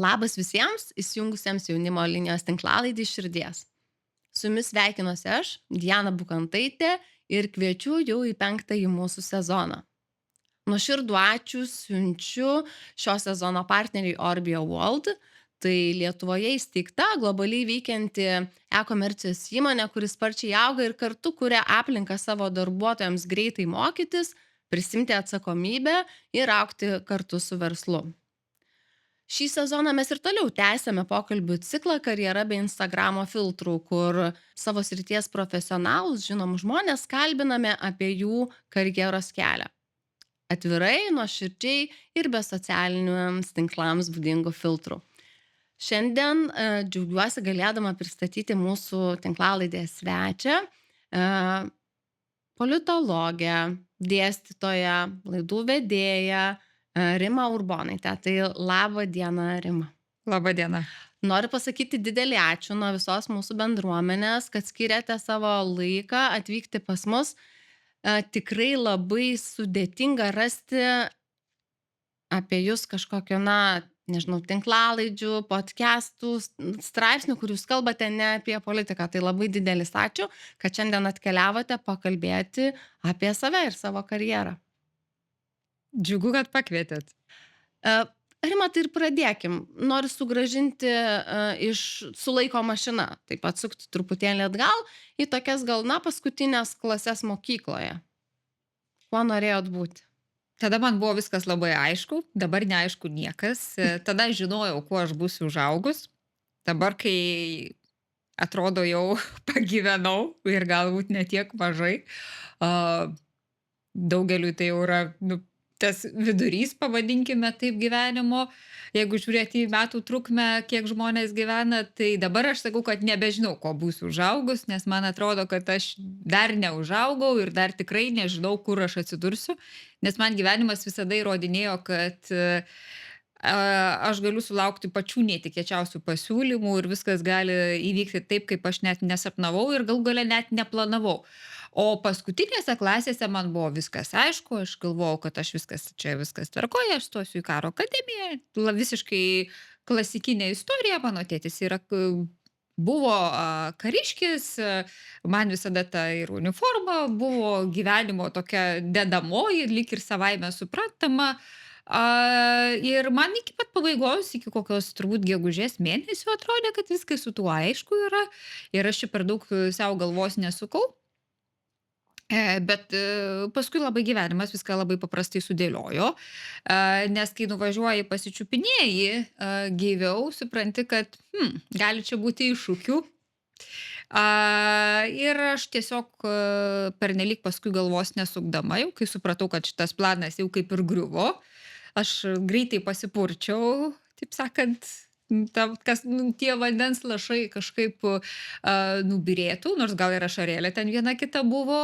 Labas visiems įsijungusiems jaunimo linijos tinklalaidį iš širdies. Su jumis sveikinuosi aš, Diana Bukantaitė, ir kviečiu jau į 5-ąjį mūsų sezoną. Nuoširdų ačiū siunčiu šio sezono partneriai Orbio World. Tai Lietuvoje įsteigta globaliai veikianti e-komercijos įmonė, kuris sparčiai auga ir kartu kuria aplinką savo darbuotojams greitai mokytis, prisimti atsakomybę ir augti kartu su verslu. Šį sezoną mes ir toliau tęsiame pokalbių ciklą Karjera be Instagramo filtrų, kur savo srities profesionalus, žinomus žmonės kalbiname apie jų karjeros kelią. Atvirai, nuoširdžiai ir be socialiniams tinklams būdingų filtrų. Šiandien džiaugiuosi galėdama pristatyti mūsų tinklalaidės svečią, e, politologę, dėstytoją, laidų vedėją, Rimą Urbonaitę. Tai laba diena, Rima. Labą dieną. Noriu pasakyti didelį ačiū nuo visos mūsų bendruomenės, kad skiriate savo laiką atvykti pas mus. Tikrai labai sudėtinga rasti apie jūs kažkokio, nežinau, tinklalaidžių, podcastų, straipsnių, kur jūs kalbate ne apie politiką. Tai labai didelis ačiū, kad šiandien atkeliavote pakalbėti apie save ir savo karjerą. Džiugu, kad pakvietėt. Rima, tai ir pradėkim. Noriu sugrąžinti iš su laiko mašina, taip atsukti truputėlį atgal į tokias gal, paskutinės klases mokykloje. Kuo norėjot būti? Tada man buvo viskas labai aišku, dabar neaišku niekas. Tada žinojau, kuo aš būsiu užaugus. Dabar, kai atrodo jau pagyvenau ir galbūt netiek mažai, daugeliui tai jau yra tas vidurys, pavadinkime taip, gyvenimo. Jeigu žiūrėti į metų trukmę, kiek žmonės gyvena, tai dabar aš sakau, kad nebežinau, ko būsiu užaugus, nes man atrodo, kad aš dar neužaugau ir dar tikrai nežinau, kur aš atsidursiu, nes man gyvenimas visada įrodinėjo, kad aš galiu sulaukti pačių netikėčiausių pasiūlymų ir viskas gali įvykti taip, kaip aš net nesapnavau ir galų gale net neplanavau. O paskutinėse klasėse man buvo viskas aišku, aš galvojau, kad aš viskas tvarkoja, aš stosiu į karo akademiją, visiškai klasikinė istorija, mano tėtis buvo kariškis, man visada ta ir uniforma buvo gyvenimo tokia dedamoji, lyg ir savaime suprantama. Ir man iki pat pabaigos, iki kokios turbūt gegužės mėnesio atrodė, kad viskas su tuo aišku yra ir aš čia per daug savo galvos nesukau. Bet paskui labai gyvenimas viską labai paprastai sudėliojo, nes kai nuvažiuoji pasičiupinėji gyviau, supranti, kad gali čia būti iššūkių. Ir aš tiesiog pernelyg paskui galvos nesukdama, jau kai supratau, kad šitas planas jau kaip ir griuvo, aš greitai pasipurčiau, taip sakant, tie vandens lašai kažkaip nubyrėtų, nors gal ir ašarėlė ten viena kita buvo.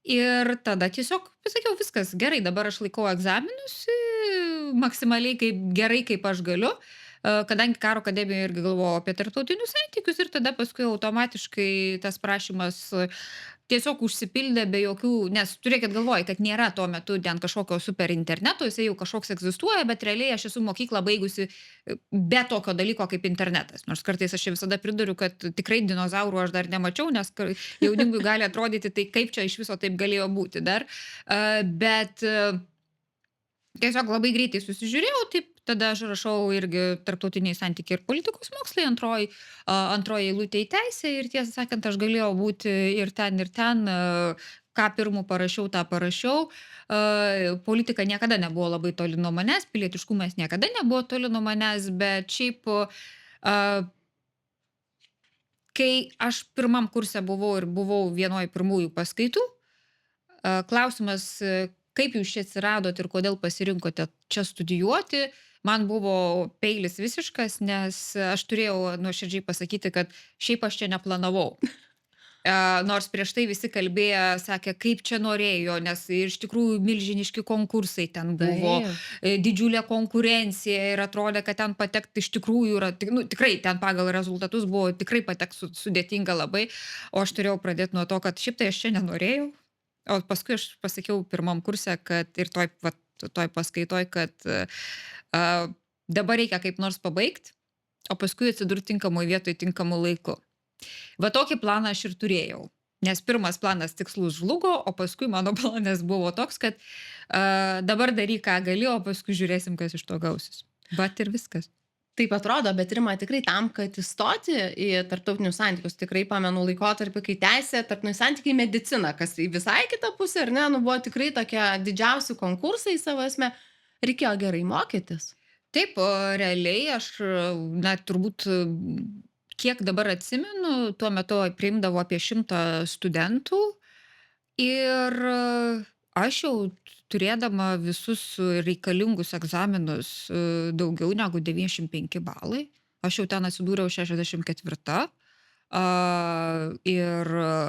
Ir tada tiesiog pasakiau, viskas gerai, dabar aš laikau egzaminus maksimaliai gerai, kaip aš galiu. Kadangi karo akademijoje irgi galvojau apie tarptautinius santykius ir tada paskui automatiškai tas prašymas tiesiog užsipildė be jokių, nes turėkit galvoj, kad nėra tuo metu ten kažkokio super interneto, jisai jau kažkoks egzistuoja, bet realiai aš esu mokyklą baigusi be tokio dalyko kaip internetas. Nors kartais aš čia visada priduriu, kad tikrai dinozaurų aš dar nemačiau, nes jaunimui gali atrodyti, tai kaip čia iš viso taip galėjo būti dar. Bet tiesiog labai greitai susižiūrėjau, taip tada aš rašau irgi tarptautiniai santykiai ir politikos mokslai, antroji eilutė į teisę ir tiesą sakant, aš galėjau būti ir ten, ką pirmų parašiau, tą parašiau. Politika niekada nebuvo labai toli nuo manęs, pilietiškumas niekada nebuvo toli nuo manęs, bet šiaip, kai aš pirmam kurse buvau vienoj pirmųjų paskaitų, klausimas, kaip jūs čia atsiradot ir kodėl pasirinkote čia studijuoti, man buvo peilis visiškas, nes aš turėjau nuoširdžiai pasakyti, kad šiaip aš čia neplanavau. Nors prieš tai visi kalbėjo, sakė, kaip čia norėjo, nes iš tikrųjų milžiniški konkursai ten buvo, didžiulė konkurencija ir atrodė, kad ten patekti iš tikrųjų yra, tikrai ten pagal rezultatus buvo tikrai patekti sudėtinga labai, o aš turėjau pradėti nuo to, kad šiaip tai aš čia nenorėjau. O paskui aš pasakiau pirmam kurse, kad ir toj paskaitoj, kad dabar reikia kaip nors pabaigt, o paskui atsidurt tinkamoj vietoj tinkamu laiku. Va tokį planą aš ir turėjau. Nes pirmas planas tikslus žlugo, o paskui mano planas buvo toks, kad dabar daryk, ką gali, o paskui žiūrėsim, kas iš to gausis. Vat ir viskas. Taip atrodo, bet Rima, tikrai tam, kad įstoti į tarptautinius santykius, tikrai pamenu laikotarpį, kai teisė, tarptautiniai santykiai, medicina, kas į visai kitą pusę, ar ne, nu buvo tikrai tokie didžiausi konkursai savo esmę, reikėjo gerai mokytis. Taip, o realiai aš, na, turbūt, kiek dabar atsimenu, tuo metu priimdavo apie 100 studentų ir aš jau turėdama visus reikalingus egzaminus, daugiau negu 95 balai, aš jau ten atsidūriau 64. Ir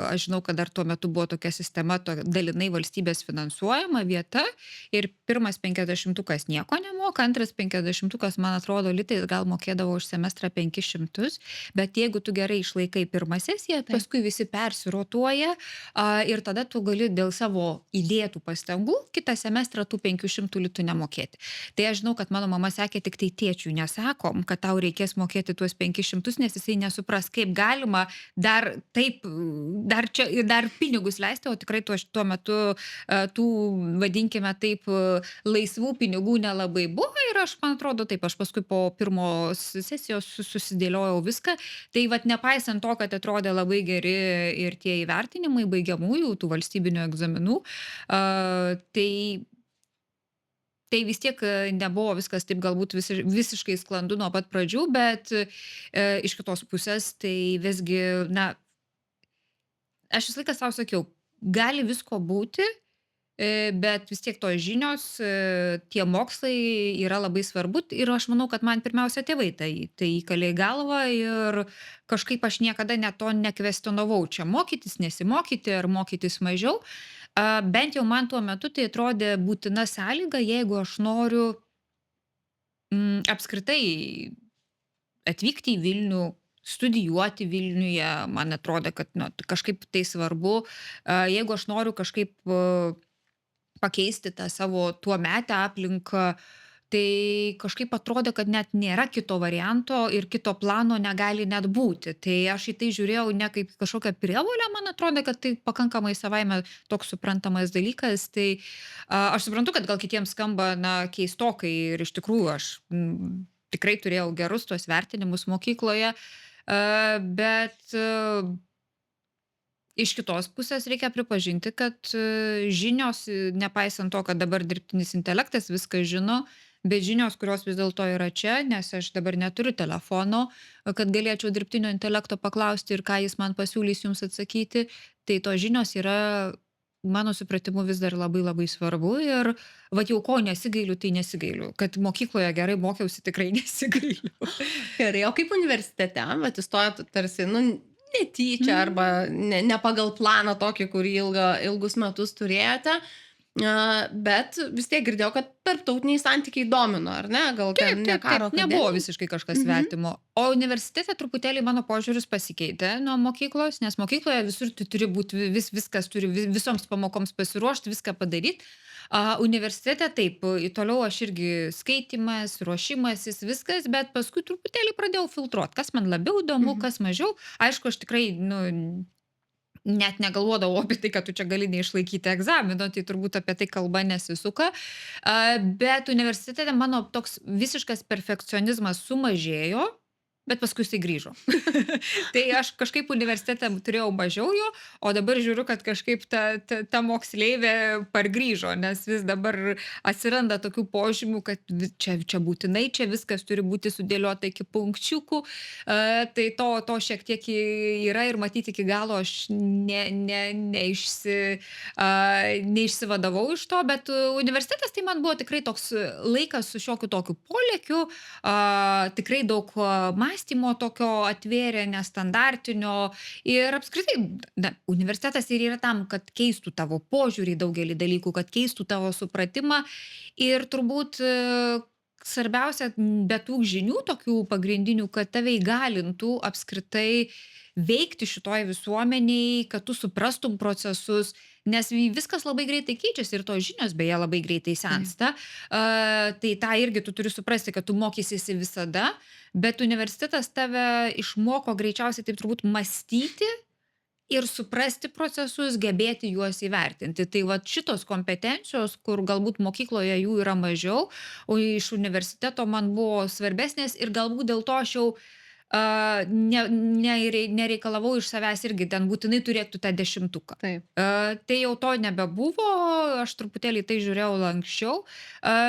aš žinau, kad dar tuo metu buvo tokia sistema, dalinai valstybės finansuojama vieta ir pirmas 50-ukas nieko nemoka, antras 50-ukas, man atrodo, litais gal mokėdavo už semestrą 500, bet jeigu tu gerai išlaikai pirmą sesiją, paskui visi persirotuoja ir tada tu gali dėl savo įdėtų pastangų kitą semestrą tų 500 litų nemokėti. Tai aš žinau, kad mano mama sakė, tik tai tėčiui nesakom, kad tau reikės mokėti tuos 500, nes jisai nesupras, kaip galima dar taip, dar pinigus leisti, o tikrai tuo metu tų, vadinkime taip, laisvų pinigų nelabai buvo ir aš, man atrodo, taip, aš paskui po pirmos sesijos susidėliojau viską. Tai vat nepaisant to, kad atrodė labai geri ir tie įvertinimai baigiamųjų, tų valstybinių egzaminų, tai vis tiek nebuvo viskas taip galbūt visiškai sklandu nuo pat pradžių, bet iš kitos pusės tai visgi, na, aš visą laiką savo sakiau, gali visko būti, bet vis tiek tos žinios, tie mokslai yra labai svarbu ir aš manau, kad man pirmiausia tėvai tai įkalė į galvą ir kažkaip aš niekada net to nekvestionavau, čia mokytis, nesimokyti ar mokytis mažiau. Bent jau man tuo metu tai atrodė būtina sąlyga, jeigu aš noriu apskritai atvykti į Vilnių, studijuoti Vilniuje, man atrodo, kad kažkaip tai svarbu, jeigu aš noriu kažkaip pakeisti tą savo tuometę aplinką, tai kažkaip atrodė, kad net nėra kito varianto ir kito plano negali net būti. Tai aš į tai žiūrėjau ne kaip kažkokią prievolę, man atrodo, kad tai pakankamai savaime toks suprantamas dalykas. Tai aš suprantu, kad gal kitiems skamba keistokai ir iš tikrųjų aš tikrai turėjau gerus tuos vertinimus mokykloje, bet iš kitos pusės reikia pripažinti, kad žinios, nepaisant to, kad dabar dirbtinis intelektas viską žino, bet žinios, kurios vis dėlto yra čia, nes aš dabar neturiu telefono, kad galėčiau dirbtinio intelekto paklausti ir ką jis man pasiūlys jums atsakyti, tai tos žinios yra, mano supratimu, vis dar labai labai svarbu ir vat jau ko nesigailiu, tai nesigailiu. Kad mokykloje gerai mokiausi, tikrai nesigailiu. Gerai, o kaip universitete, vat įstojot tarsi, netyčia arba ne pagal planą tokį, kurį ilgus metus turėjote, bet vis tiek girdėjau, kad tarptautiniai santykiai domino, ar ne? Gal ten ne karo akademija? Nebuvo visiškai kažkas svetimo. O universitete truputėlį mano požiūris pasikeitė nuo mokyklos, nes mokykloje visur tu turi būti, viskas turi visoms pamokoms pasiruošti, viską padaryti. Universitete taip, toliau aš irgi skaitimas, ruošimasis, viskas, bet paskui truputėlį pradėjau filtruoti, kas man labiau įdomu, kas mažiau. Aišku, aš tikrai, net negalvodavau apie tai, kad tu čia gali neišlaikyti egzamino, tai turbūt apie tai kalba nesisuka. Bet universitete mano toks visiškas perfekcionizmas sumažėjo, bet paskui jisai grįžo. Tai aš kažkaip universitete turėjau mažiau jo, o dabar žiūriu, kad kažkaip ta moksleivė pargrįžo, nes vis dabar atsiranda tokių požymių, kad čia būtinai, čia viskas turi būti sudėliota iki punkčiukų. Tai to šiek tiek yra ir matyti iki galo aš neišsivadavau iš to, bet universitetas tai man buvo tikrai toks laikas su šiokiu tokiu polėkiu, tikrai daug mąstymo tokio atvėrė, nestandartinio ir apskritai universitetas ir yra tam, kad keistų tavo požiūrį į daugelį dalykų, kad keistų tavo supratimą ir turbūt svarbiausia, be tų žinių tokių pagrindinių, kad tave įgalintų apskritai veikti šitoj visuomenėj, kad tu suprastum procesus, nes viskas labai greitai keičiasi ir tos žinios beje labai greitai Taip. sensta. Tai tą irgi tu turi suprasti, kad tu mokysiesi visada, bet universitetas tave išmoko greičiausiai taip turbūt mąstyti ir suprasti procesus, gebėti juos įvertinti. Tai vat šitos kompetencijos, kur galbūt mokykloje jų yra mažiau, o iš universiteto man buvo svarbesnės ir galbūt dėl to aš jau nereikalavau iš savęs irgi ten būtinai turėtų tą 10. Taip. Tai jau to nebebuvo, aš truputėlį į tai žiūrėjau lanksčiau,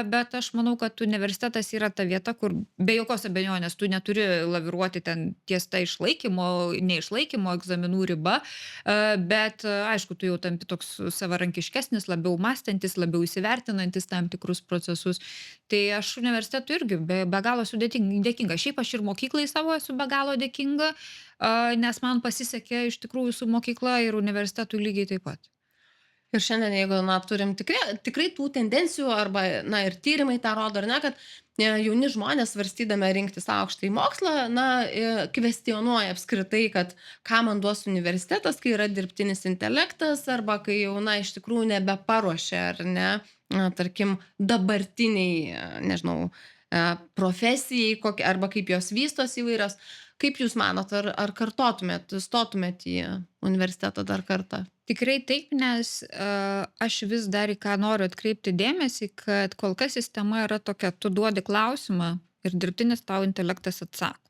bet aš manau, kad universitetas yra ta vieta, kur be jokios abejonės tu neturi laviruoti ten ties ta išlaikymo, neišlaikymo egzaminų riba, bet aišku, tu jau tampi toks savarankiškesnis, labiau mąstantis, labiau įsivertinantis tam tikrus procesus. Tai aš universitetui irgi be galo esu dėkinga. Šiaip aš ir mokyklai savo esu be galo dėkinga, nes man pasisekė iš tikrųjų su mokykla ir universitetu lygiai taip pat. Ir šiandien, jeigu, turim tikrai tų tendencijų arba, ir tyrimai tą rodo, ar ne, kad jauni žmonės svarstydami rinktis aukštąjį mokslą, kvestionuoja apskritai, kad ką man duos universitetas, kai yra dirbtinis intelektas arba kai jau, iš tikrųjų nebeparuošia, ar ne, tarkim, dabartiniai, nežinau, profesijai arba kaip jos vystos įvairios. Kaip jūs manot, ar stotumėt į universitetą dar kartą? Tikrai taip, nes aš vis dar į ką noriu atkreipti dėmesį, kad kol kas sistema yra tokia, tu duodi klausimą ir dirbtinis tau intelektas atsako.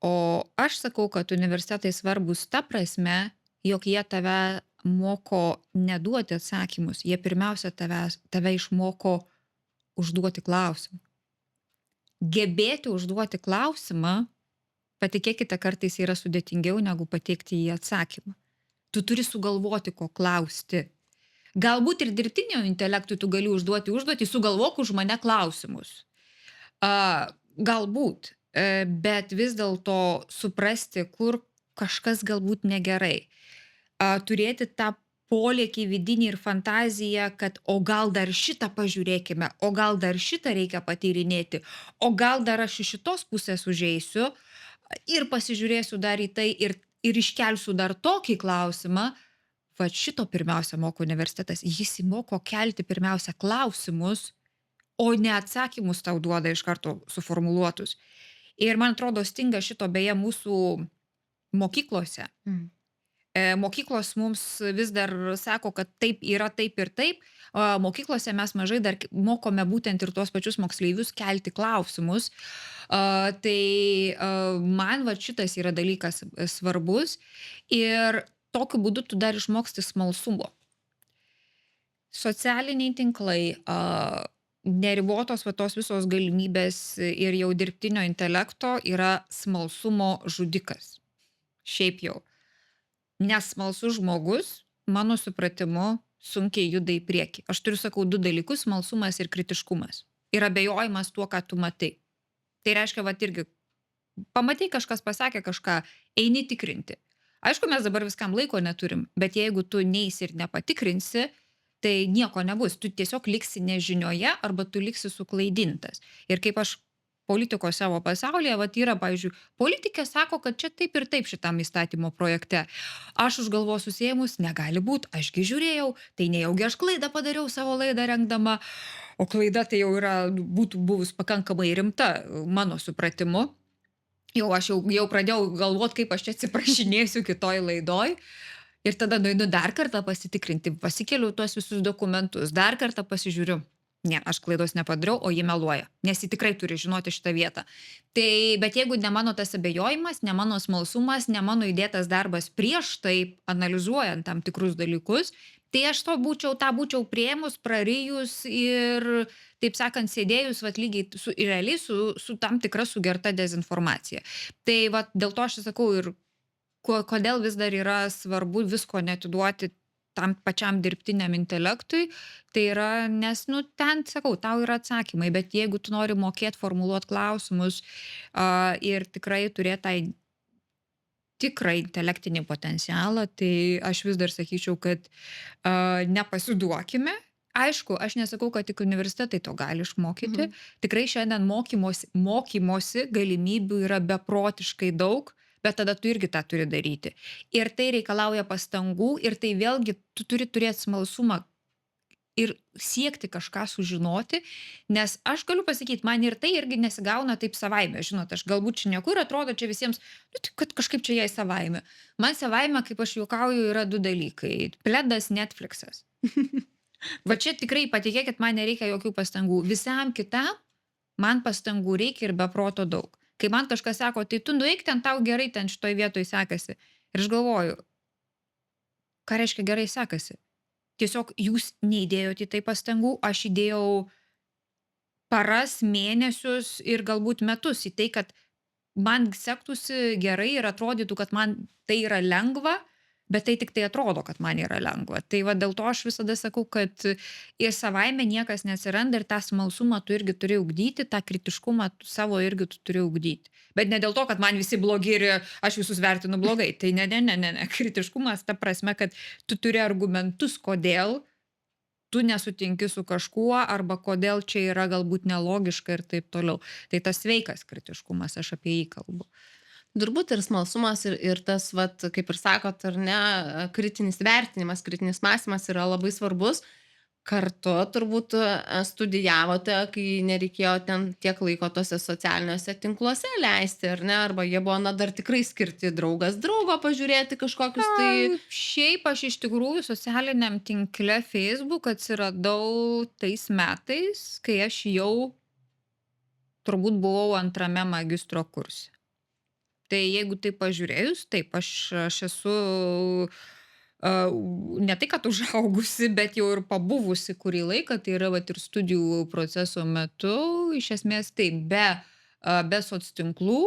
O aš sakau, kad universitetai svarbus ta prasme, jog jie tave moko neduoti atsakymus, jie pirmiausia tave išmoko užduoti klausimą. Gebėti užduoti klausimą, patikėkite, kartais yra sudėtingiau negu pateikti į atsakymą. Tu turi sugalvoti, ko klausti. Galbūt ir dirbtinio intelektui tu gali užduoti užduotį, sugalvok už mane klausimus. Galbūt, bet vis dėlto suprasti, kur kažkas galbūt negerai. Turėti tą polėkį vidinį ir fantaziją, kad o gal dar šitą pažiūrėkime, o gal dar šitą reikia patyrinėti, o gal dar aš iš šitos pusės užeisiu ir pasižiūrėsiu dar į tai ir iškelsiu dar tokį klausimą. Va šito pirmiausia moko universitetas. Jis įmoko kelti pirmiausia klausimus, o ne atsakymus tau duoda iš karto suformuluotus. Ir man atrodo, stinga šito beje mūsų mokyklose. Mokyklos mums vis dar sako, kad taip yra taip ir taip. Mokyklose mes mažai dar mokome būtent ir tuos pačius moksleivius kelti klausimus. Tai man šitas yra dalykas svarbus ir tokiu būdu tu dar išmoksti smalsumo. Socialiniai tinklai, neribotos tos visos galimybės ir jau dirbtinio intelekto yra smalsumo žudikas. Šiaip jau. Nes smalsus žmogus, mano supratimu, sunkiai juda į priekį. Aš sakau 2 dalykus - smalsumas ir kritiškumas. Ir abejojimas tuo, ką tu matai. Tai reiškia, irgi, pamatai kažkas pasakė kažką, eini tikrinti. Aišku, mes dabar viskam laiko neturim, bet jeigu tu neisi ir nepatikrinsi, tai nieko nebus. Tu tiesiog liksi nežinioje arba tu liksi suklaidintas. Ir kaip aš politikos savo pasaulyje, yra, pavyzdžiui, politikė sako, kad čia taip ir taip šitam įstatymo projekte. Aš už galvos susiėmus, negali būti, ašgi žiūrėjau, tai nejaugi aš klaidą padariau savo laidą rengdama, o klaida tai jau būtų buvus pakankamai rimta mano supratimu. Aš jau pradėjau galvoti, kaip aš čia atsiprašinėsiu kitoj laidoj. Ir tada nueinu dar kartą pasitikrinti, pasikeliu tuos visus dokumentus, dar kartą pasižiūriu. Ne, aš klaidos nepadariau, o ji meluoja, nes ji tikrai turi žinoti šitą vietą. Bet jeigu ne mano tas abejojimas, ne mano smalsumas, ne mano įdėtas darbas prieš tai, analizuojant tam tikrus dalykus, tai aš tą būčiau priėmus, prarijus ir, taip sakant, sėdėjus lygiai realiai su tam tikra sugerta dezinformacija. Tai dėl to aš sakau ir kodėl vis dar yra svarbu visko neatiduoti tam pačiam dirbtiniam intelektui, tai yra, nes, ten, sakau, tau yra atsakymai, bet jeigu tu nori mokėti formuluoti klausimus ir tikrai turėti tą tikrą intelektinį potencialą, tai aš vis dar sakyčiau, kad nepasiduokime, Aišku, aš nesakau, kad tik universitetai to gali išmokyti. Mhm. Tikrai šiandien mokymosi galimybių yra beprotiškai daug, bet tada tu irgi tą turi daryti. Ir tai reikalauja pastangų ir tai vėlgi tu turi turėti smalsumą ir siekti kažką sužinoti, nes aš galiu pasakyti, man ir tai irgi nesigauna taip savaime. Žinot, aš galbūt šneku ir atrodo čia visiems, nu, tai kad kažkaip čia jai savaime. Man savaime, kaip aš juokauju, yra du dalykai. Pledas, Netflixas. Va čia tikrai patikėkit, man nereikia jokių pastangų. Visam kitam man pastangų reikia ir be proto daug. Kai man kažkas sako, tai tu nueik ten, tau gerai ten šitoj vietoj sekasi. Ir aš galvoju, ką reiškia gerai sekasi? Tiesiog jūs neįdėjote į tai pastangų, aš įdėjau paras, mėnesius ir galbūt metus į tai, kad man sektųsi gerai ir atrodytų, kad man tai yra lengva, bet tai tik tai atrodo, kad man yra lengva. Tai va dėl to aš visada sakau, kad ir savaime niekas neatsiranda ir tą smalsumą tu irgi turi ugdyti, tą kritiškumą savo irgi tu turi ugdyti. Bet ne dėl to, kad man visi blogi ir aš visus vertinu blogai. Tai ne. Kritiškumas ta prasme, kad tu turi argumentus, kodėl tu nesutinki su kažkuo arba kodėl čia yra galbūt nelogiška ir taip toliau. Tai tas sveikas kritiškumas, aš apie jį kalbu. Turbūt ir smalsumas ir tas, vat, kaip ir sakot, ar ne, kritinis vertinimas, kritinis mąstymas yra labai svarbus. Kartu turbūt studijavote, kai nereikėjo ten tiek laiko tose socialiniuose tinkluose leisti, ar ne? Arba jie buvo, na, dar tikrai skirti draugas draugo pažiūrėti kažkokius tai... Šiaip aš iš tikrųjų socialiniam tinkle Facebook atsiradau tais metais, kai aš jau turbūt buvau antrame magistro kurse. Tai jeigu taip pažiūrėjus, taip, aš esu ne tai, kad užaugusi, bet jau ir pabuvusi kurį laiką, tai yra vat, ir studijų proceso metu, iš esmės taip, be soctinklų.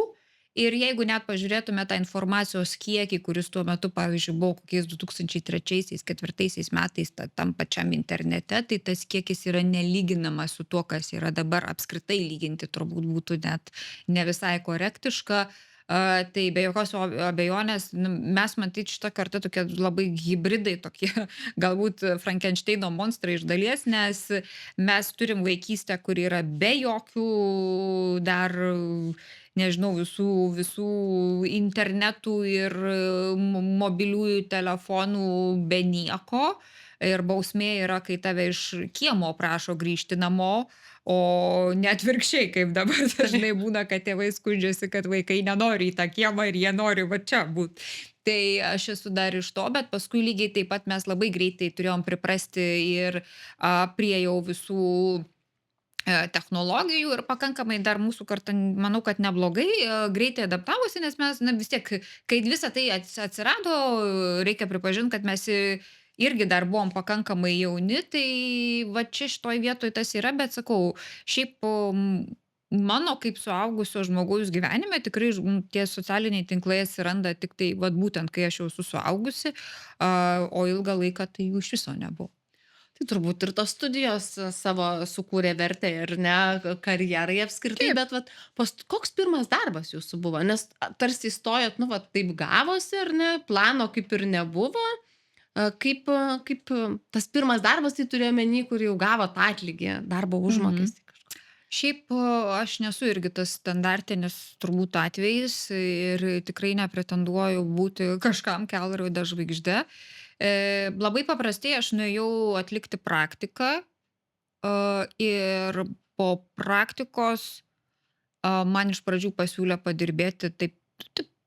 Ir jeigu net pažiūrėtume tą informacijos kiekį, kuris tuo metu, pavyzdžiui, buvo kokiais 2003-2004 metais tam pačiam internete, tai tas kiekis yra nelyginamas su tuo, kas yra dabar. Apskritai lyginti turbūt būtų net ne visai korektiška. Tai be jokios abejonės, mes matyt šitą kartą tokie labai hibridai, tokie galbūt Frankensteino monstrai iš dalies, nes mes turim vaikystę, kur yra be jokių dar, nežinau, visų internetų ir mobiliųjų telefonų be nieko. Ir bausmė yra, kai tave iš kiemo prašo grįžti namo, o ne atvirkščiai, kaip dabar dažnai būna, kad tėvai skundžiasi, kad vaikai nenori į tą kiemą ir jie nori va čia būt. Tai aš esu dar iš to, bet paskui lygiai taip pat mes labai greitai turėjom priprasti ir prie jau visų technologijų ir pakankamai dar mūsų karta, manau, kad neblogai greitai adaptavosi, nes mes vis tiek, kai visa tai atsirado, reikia pripažinti, kad mes irgi dar buvom pakankamai jauni, tai va čia šitoj vietoj tas yra, bet sakau, šiaip mano kaip suaugusio žmogaus gyvenime tikrai tie socialiniai tinklai atsiranda tik tai, va būtent, kai aš jau esu suaugusi, o ilgą laiką tai jų iš viso nebuvo. Tai turbūt ir tos studijos savo sukūrė vertę ir ne karjerai apskritai, bet vat, koks pirmas darbas jūsų buvo? Nes tarsi įstojot, nu, va, taip gavosi, ar ne, plano kaip ir nebuvo. Kaip tas pirmas darbas, tai turėjo menį, kur jau gavot atlygį, darbo užmokestį kažkokį? Šiaip aš nesu irgi tas standartinis turbūt atvejis ir tikrai nepretenduoju būti kažkam kelrodė žvaigžde. Labai paprastai aš nuėjau atlikti praktiką ir po praktikos man iš pradžių pasiūlė padirbėti taip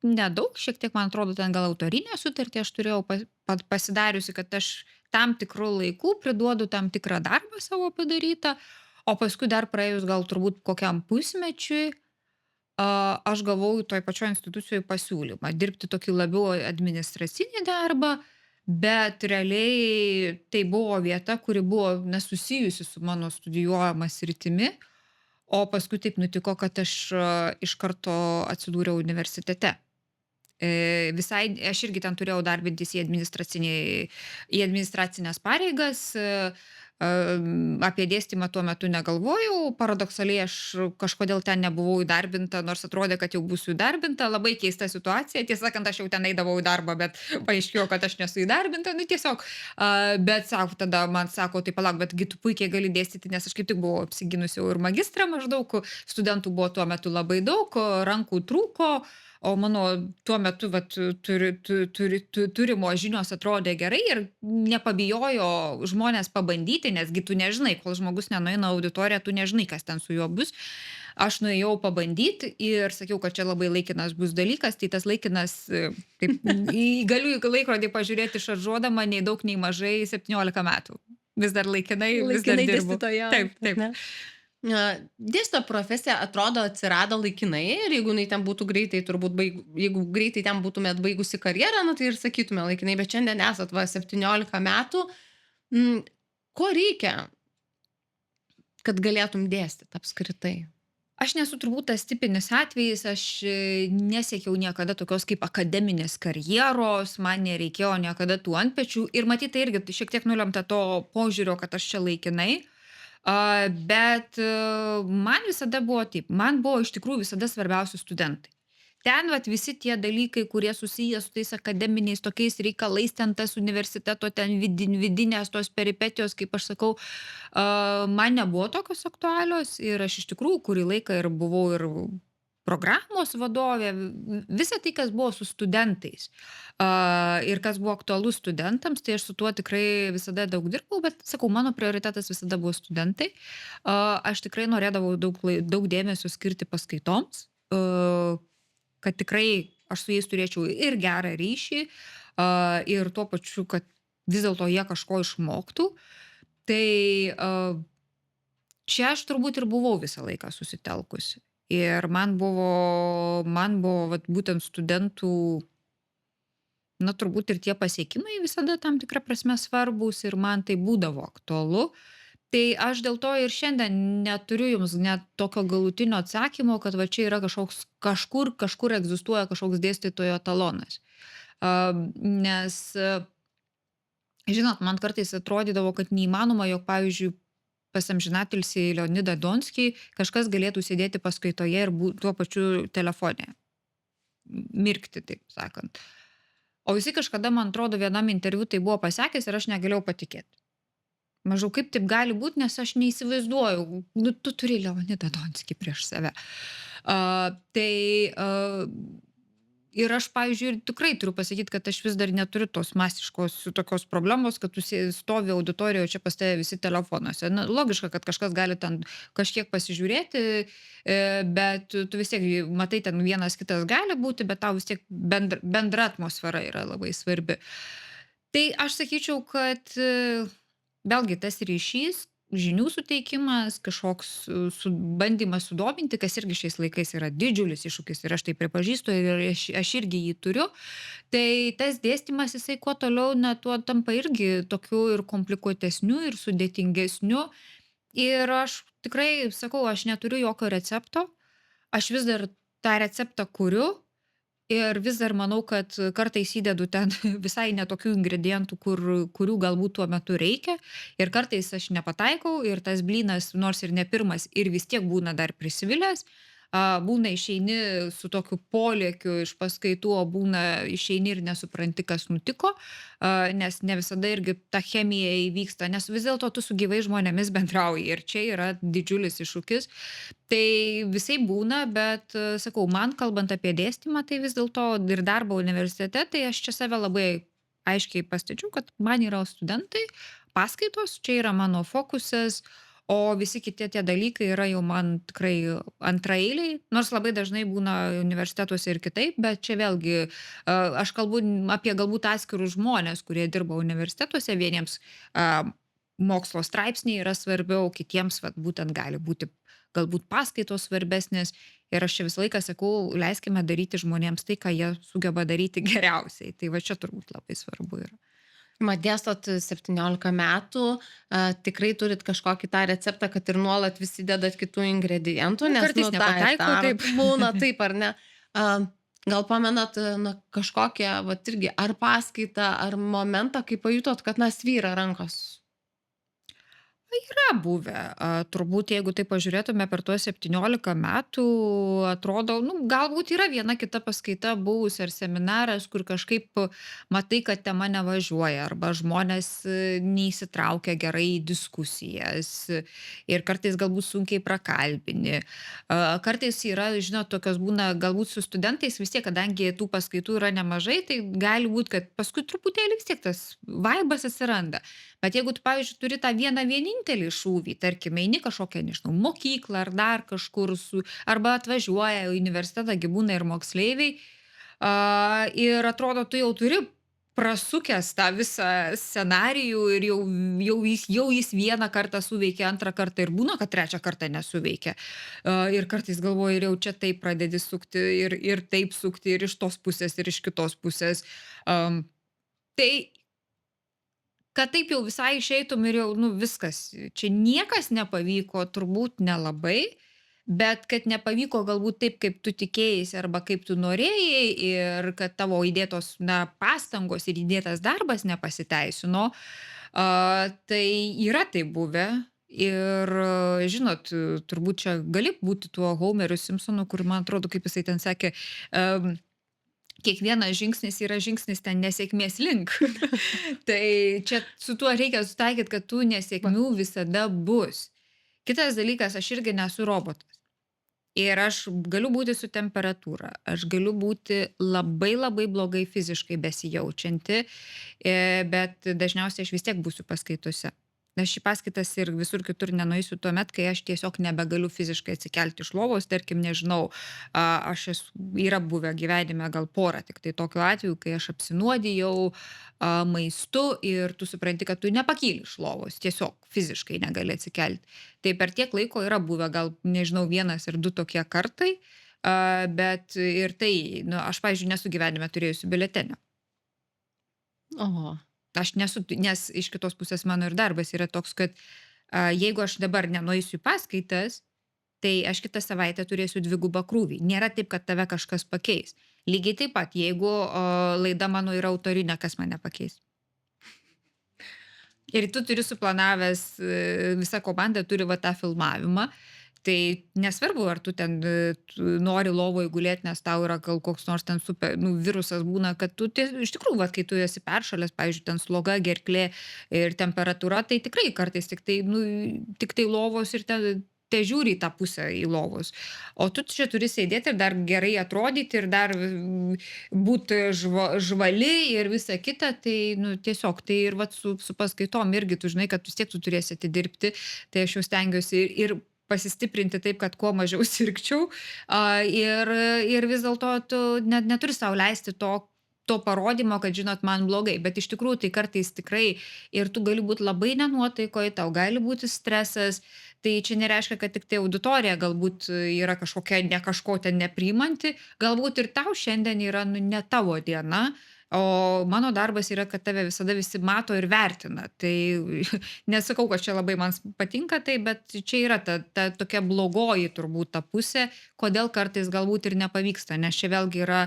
nedaug, šiek tiek, man atrodo, ten gal autorinę sutartį aš turėjau pasidariusi, kad aš tam tikrų laikų priduodu tam tikrą darbą savo padarytą, o paskui dar praėjus gal turbūt kokiam pusmečiui, aš gavau toj pačioj institucijoje pasiūlymą dirbti tokį labiau administracinį darbą, bet realiai tai buvo vieta, kuri buvo nesusijusi su mano studijuojama sritimi, o paskui taip nutiko, kad aš iš karto atsidūriau universitete. Visai, aš irgi ten turėjau darbintis į administracinės pareigas, Apie dėstymą tuo metu negalvojau, paradoksaliai aš kažkodėl ten nebuvau įdarbinta, nors atrodė, kad jau būsiu įdarbinta, labai keista situacija, tiesą sakant, aš jau ten eidavau į darbą, bet paaiškėjo, kad aš nesu įdarbinta, nu tiesiog, bet sako, tada man sako, tai palauk, betgi tu puikiai gali dėstyti, nes aš kaip tik buvau apsiginusi jau ir magistrą maždaug, studentų buvo tuo metu labai daug, rankų trūko, o mano tuo metu vat turimos žinios atrodė gerai ir nepabijojo žmonės pabandyti, nesgi tu nežinai, kol žmogus nenueina į auditoriją, tu nežinai, kas ten su juo bus. Aš nuėjau pabandyti ir sakiau, kad čia labai laikinas bus dalykas, tai tas laikinas, kaip galiu į laikrodį pažiūrėti šaržuodama, nei daug, nei mažai, 17 metų. Vis dar laikinai, vis dar Laikinai dirbu. dėstytojaujat, Taip, taip. ar ne? Dėstytojo profesija atrodo atsirado laikinai ir jeigu jinai ten būtų greitai, turbūt jeigu greitai ten būtumėt baigusi karjerą, nu, tai ir sakytume laikinai, bet šiandien esat 17 metų. Ko reikia, kad galėtum dėstyti apskritai? Aš nesu turbūt tas tipinis atvejis, aš nesiekiau niekada tokios kaip akademinės karjeros, man nereikėjo niekada tų antpečių ir matyt, tai irgi šiek tiek nulemta to požiūrio, kad aš čia laikinai. Bet man visada buvo taip, man buvo iš tikrųjų visada svarbiausi studentai. Ten vat visi tie dalykai, kurie susiję su tais akademiniais tokiais reikalais, ten tas universiteto, ten vidinės tos peripetijos, kaip aš sakau, man nebuvo tokios aktualios ir aš iš tikrųjų kurį laiką ir buvau ir programos vadovė, visa tai, kas buvo su studentais ir kas buvo aktualu studentams, tai aš su tuo tikrai visada daug dirbau, bet sakau, mano prioritetas visada buvo studentai. Aš tikrai norėdavau daug dėmesio skirti paskaitoms, kad tikrai aš su jais turėčiau ir gerą ryšį, ir tuo pačiu, kad vis dėlto jie kažko išmoktų. Tai čia aš turbūt ir buvau visą laiką susitelkusi. Ir man buvo vat, būtent studentų, na turbūt ir tie pasiekimai visada tam tikrą prasme svarbus ir man tai būdavo aktualu. Tai aš dėl to ir šiandien neturiu jums net tokio galutinio atsakymo, kad va čia yra kažkur egzistuoja kažkoks dėstytojo talonas. Nes, žinot, man kartais atrodydavo, kad neįmanoma, jog, pavyzdžiui, pas amžinatilsį Leonidą Donskį kažkas galėtų sėdėti paskaitoje ir tuo pačiu telefone. Mirkti, taip sakant. O jisai kažkada, man atrodo, vienam interviu tai buvo pasakęs ir aš negalėjau patikėti. Maždaug kaip taip gali būti, nes aš neįsivaizduoju, nu, tu turi Leonidą Donskį prieš save. Ir aš, pavyzdžiui, ir tikrai turiu pasakyti, kad aš vis dar neturiu tos masiškos tokios problemos, kad tu stovi auditorijoje, čia pas tave visi telefonuose. Na, logiška, kad kažkas gali ten kažkiek pasižiūrėti, bet tu vis tiek matai, ten vienas kitas gali būti, bet tau vis tiek bendra atmosfera yra labai svarbi. Tai aš sakyčiau, kad vėlgi tas ryšys, žinių suteikimas, kažkoks bandymas sudominti, kas irgi šiais laikais yra didžiulis iššūkis ir aš tai pripažįstu ir aš irgi jį turiu. Tai tas dėstymas, jisai kuo toliau, tuo tampa irgi tokiu ir komplikuotesniu ir sudėtingesniu. Ir aš tikrai sakau, aš neturiu jokio recepto, aš vis dar tą receptą kuriu. Ir vis dar manau, kad kartais įdedu ten visai netokių ingredientų, kurių galbūt tuo metu reikia. Ir kartais aš nepataikau ir tas blynas, nors ir ne pirmas, ir vis tiek būna dar prisvilęs. Būna išeini su tokiu polėkiu iš paskaitų, o būna išeini ir nesupranti, kas nutiko, nes ne visada irgi ta chemija įvyksta, nes vis dėlto tu su gyvai žmonėmis bendrauji ir čia yra didžiulis iššūkis. Tai visai būna, bet sakau, man kalbant apie dėstymą, tai vis dėlto ir darbą universitete, tai aš čia save labai aiškiai pastačiau, kad man yra studentai, paskaitos, čia yra mano fokusas, o visi kiti tie dalykai yra jau man tikrai antraeiliai, nors labai dažnai būna universitetuose ir kitaip, bet čia vėlgi aš kalbu apie galbūt atskirus žmonės, kurie dirba universitetuose, vieniems mokslo straipsniai yra svarbiau, kitiems būtent gali būti galbūt paskaitos svarbesnės ir aš čia visą laiką sakau, leiskime daryti žmonėms tai, ką jie sugeba daryti geriausiai. Tai va čia turbūt labai svarbu yra. Dėstot 17 metų, tikrai turit kažkokį tą receptą, kad ir nuolat visi dedat kitų ingredientų, nes kartais nepataiko, taip. Būna taip ar ne. Gal pamenat kažkokią, irgi, ar paskaitą, ar momentą, kai pajutot, kad svyra rankos? Yra buvę. Turbūt jeigu taip pažiūrėtume per tuos 17 metų, atrodo, nu, galbūt yra viena kita paskaita buvusi ar seminaras, kur kažkaip matai, kad tema nevažiuoja arba žmonės neįsitraukia gerai į diskusijas ir kartais galbūt sunkiai prakalbini. Kartais yra, žinot, tokios būna galbūt su studentais vis tiek, kadangi tų paskaitų yra nemažai, tai gali būt, kad paskui truputėlį vis tiek tas vaibas atsiranda. Bet jeigu tu, pavyzdžiui, turi tą vieną vienintelį šūvį, tarkim, eini kažkokią, nežinau, mokyklą ar dar kažkur arba atvažiuoja į universitetą, gi būna ir moksleiviai, ir atrodo, tu jau turi prasukęs tą visą scenarijų ir jau jis vieną kartą suveikia, antrą kartą ir būna, kad trečią kartą nesuveikia. Ir kartais galvoji, ir jau čia taip pradedi sukti ir taip sukti ir iš tos pusės, ir iš kitos pusės. Am, Tai kad taip jau visai išeitum ir jau, nu, viskas, čia niekas nepavyko, turbūt nelabai, bet kad nepavyko galbūt taip, kaip tu tikėjaisi arba kaip tu norėjai ir kad tavo įdėtos, na, pastangos ir įdėtas darbas nepasiteisino, tai yra taip buvę. Ir, žinot, turbūt čia gali būti tuo Homeriu Simpsonu, kur, man atrodo, kaip jisai ten sakė, em, kiekvienas žingsnis yra žingsnis ten nesėkmės link. Tai čia su tuo reikia sutaikyti, kad tų nesėkmių visada bus. Kitas dalykas, aš irgi nesu robotas. Ir aš galiu būti su temperatūra, aš galiu būti labai labai blogai fiziškai besijaučianti, bet dažniausiai aš vis tiek būsiu paskaitose. Aš į paskaitas ir visur kitur nenueisiu tuomet, kai aš tiesiog nebegaliu fiziškai atsikelti iš lovos, tarkim, nežinau, yra buvę gyvenime gal porą tik tai tokiu atveju, kai aš apsinuodijau maistu ir tu supranti, kad tu nepakyli iš lovos, tiesiog fiziškai negali atsikelti. Tai per tiek laiko yra buvę gal, nežinau, vienas ir du tokie kartai, bet ir tai, nu, aš, pavyzdžiui, nesu gyvenime turėjusi biuletenio. Oho. Aš nesu, nes iš kitos pusės mano ir darbas yra toks, kad jeigu aš dabar nenueisiu į paskaitas, tai aš kitą savaitę turėsiu dvigubą krūvį. Nėra taip, kad tave kažkas pakeis. Lygiai taip pat, jeigu laida mano yra autorinė, kas mane pakeis. Ir tu turi suplanavęs, visa komanda turi va tą filmavimą. Tai nesvarbu, ar tu ten tu nori lovoje gulėti, nes tau yra gal koks nors ten super, nu, virusas būna, kad tu iš tikrųjų, va, kai tu esi peršalęs, pavyzdžiui, ten sloga, gerklė ir temperatūra, tai tikrai kartais tik tai, nu, tik tai lovos ir te žiūri į tą pusę į lovos. O tu čia turi sėdėti ir dar gerai atrodyti ir dar būti žvali ir visa kita, tai, nu, tiesiog, tai ir va, su paskaitom irgi tu žinai, kad vis tiek tu turėsi atidirbti, tai aš jau stengiuosi ir pasistiprinti taip, kad kuo mažiau sirgčiau. Ir vis dėlto tu neturi sau leisti to parodymo, kad, žinot, man blogai. Bet iš tikrųjų tai kartais tikrai ir tu gali būti labai nenuotaikoje, tau gali būti stresas. Tai čia nereiškia, kad tik tai auditorija galbūt yra kažkokia ne kažko ten nepriimanti. Galbūt ir tau šiandien yra, nu, ne tavo diena. O mano darbas yra, kad tave visada visi mato ir vertina. Tai nesakau, kad čia labai man patinka tai, bet čia yra ta tokia blogoji turbūt ta pusė, kodėl kartais galbūt ir nepavyksta, nes čia vėlgi yra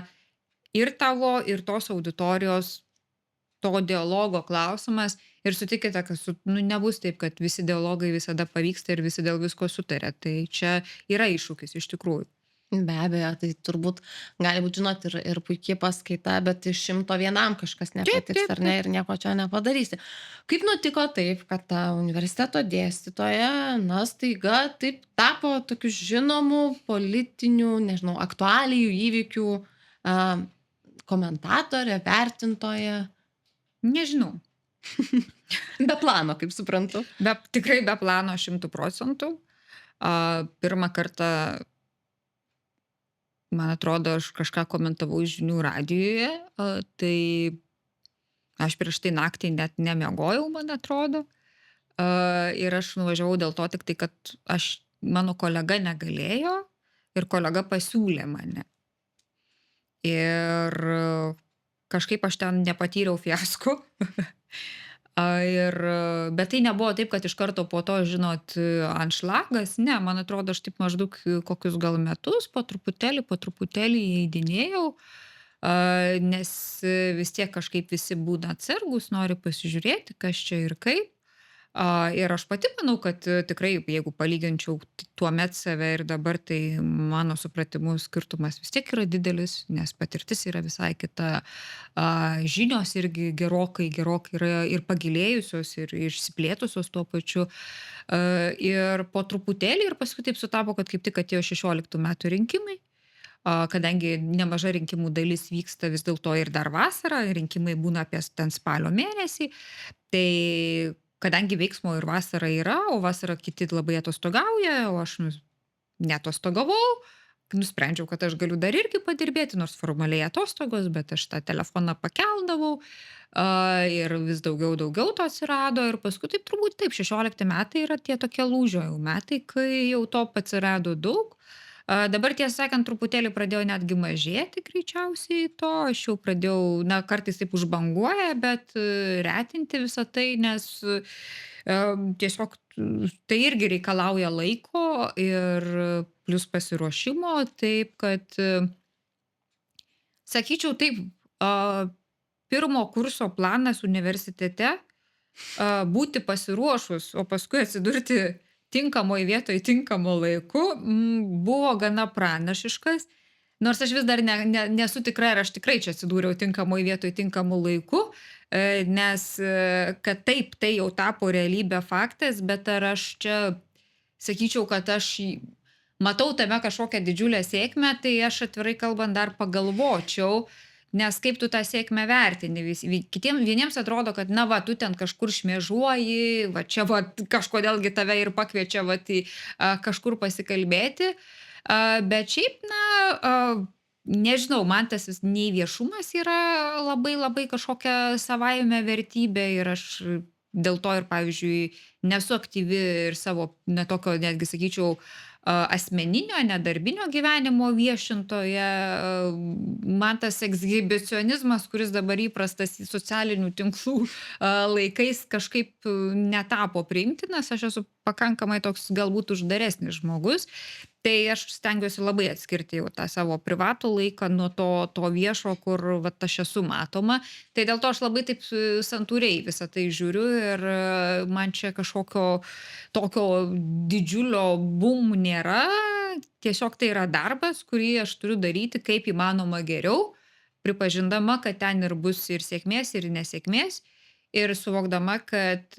ir tavo, ir tos auditorijos to dialogo klausimas. Ir sutikite, kad nu, nebus taip, kad visi dialogai visada pavyksta ir visi dėl visko sutarė. Tai čia yra iššūkis iš tikrųjų. Be abejo, tai turbūt gali būti, žinot, ir puikiai paskaita, bet iš 100 vienam kažkas nepatiks, ar ne, ir nieko čia nepadarysi. Kaip nutiko taip, kad ta universiteto dėstytoja, na, staiga taip tapo tokiu žinomu politinių, nežinau, aktualijų, įvykių komentatorė, vertintoja? Nežinau. Be plano, kaip suprantu. Tikrai be plano 100%. Pirmą kartą, man atrodo, aš kažką komentavau žinių radijuje, tai aš prieš tai naktį net nemiegojau, man atrodo. Ir aš nuvažiavau dėl to tik tai, kad mano kolega negalėjo ir kolega pasiūlė mane. Ir kažkaip aš ten nepatyriau fiasko. Bet tai nebuvo taip, kad iš karto po to, žinot, anšlagas. Ne, man atrodo, aš taip maždaug kokius gal metus po truputėlį įeidinėjau, nes vis tiek kažkaip visi būna atsargus, nori pasižiūrėti, kas čia ir kaip. Ir aš pati manau, kad tikrai, jeigu palyginčiau tuomet save ir dabar, tai mano supratimu skirtumas vis tiek yra didelis, nes patirtis yra visai kita. Žinios irgi gerokai yra ir pagilėjusios, ir išsiplėtusios tuo pačiu. Ir po truputėlį, ir paskui taip sutapo, kad kaip tik atėjo 16 metų rinkimai. Kadangi nemaža rinkimų dalis vyksta vis dėlto ir dar vasarą, rinkimai būna apie ten spalio mėnesį, tai kadangi veiksmo ir vasarą yra, o vasarą kiti labai atostogauja, o aš neatostogavau, nusprendžiau, kad aš galiu dar irgi padirbėti, nors formaliai atostogos, bet aš tą telefoną pakeldavau ir vis daugiau to atsirado ir paskui taip turbūt taip, 16 metai yra tie tokie lūžio jau metai, kai jau to atsirado daug. Dabar tiesą sakant, truputėlį pradėjo netgi mažėti greičiausiai to, aš jau pradėjau, na, kartais taip užbanguoja, bet retinti visą tai, nes tiesiog tai irgi reikalauja laiko ir plus pasiruošimo, taip kad, sakyčiau taip, pirmo kurso planas universitete būti pasiruošus, o paskui atsidurti tinkamoj vietoj, tinkamu laiku, buvo gana pranašiškas. Nors aš vis dar nesu tikra, ar aš tikrai čia atsidūriau tinkamoj vietoj, tinkamu laiku, nes kad taip, tai jau tapo realybė faktas, bet ar aš čia sakyčiau, kad aš matau tame kažkokią didžiulę sėkmę, tai aš atvirai kalbant dar pagalvočiau, nes kaip tu tą sėkmę vertini, vieniems atrodo, kad na va, tu ten kažkur šmėžuoji, va čia va kažkodėlgi tave ir pakviečia va kažkur pasikalbėti, bet šiaip, na, nežinau, man tas nei viešumas yra labai kažkokia savaime vertybė ir aš dėl to ir, pavyzdžiui, nesu aktyvi ir savo netokio, netgi sakyčiau, asmeninio, nedarbinio gyvenimo viešintoje. Man tas ekshibicionizmas, kuris dabar įprastas socialinių tinklų laikais, kažkaip netapo priimtinas. Aš esu pakankamai toks galbūt uždaresnis žmogus. Tai aš stengiuosi labai atskirti jau tą savo privatų laiką nuo to viešo, kur vat, aš esu matoma. Tai dėl to aš labai taip santūriai visą tai žiūriu ir man čia kažkokio tokio didžiulio bum nėra. Tiesiog tai yra darbas, kurį aš turiu daryti kaip įmanoma geriau, pripažindama, kad ten ir bus ir sėkmės, ir nesėkmės. Ir suvokdama, kad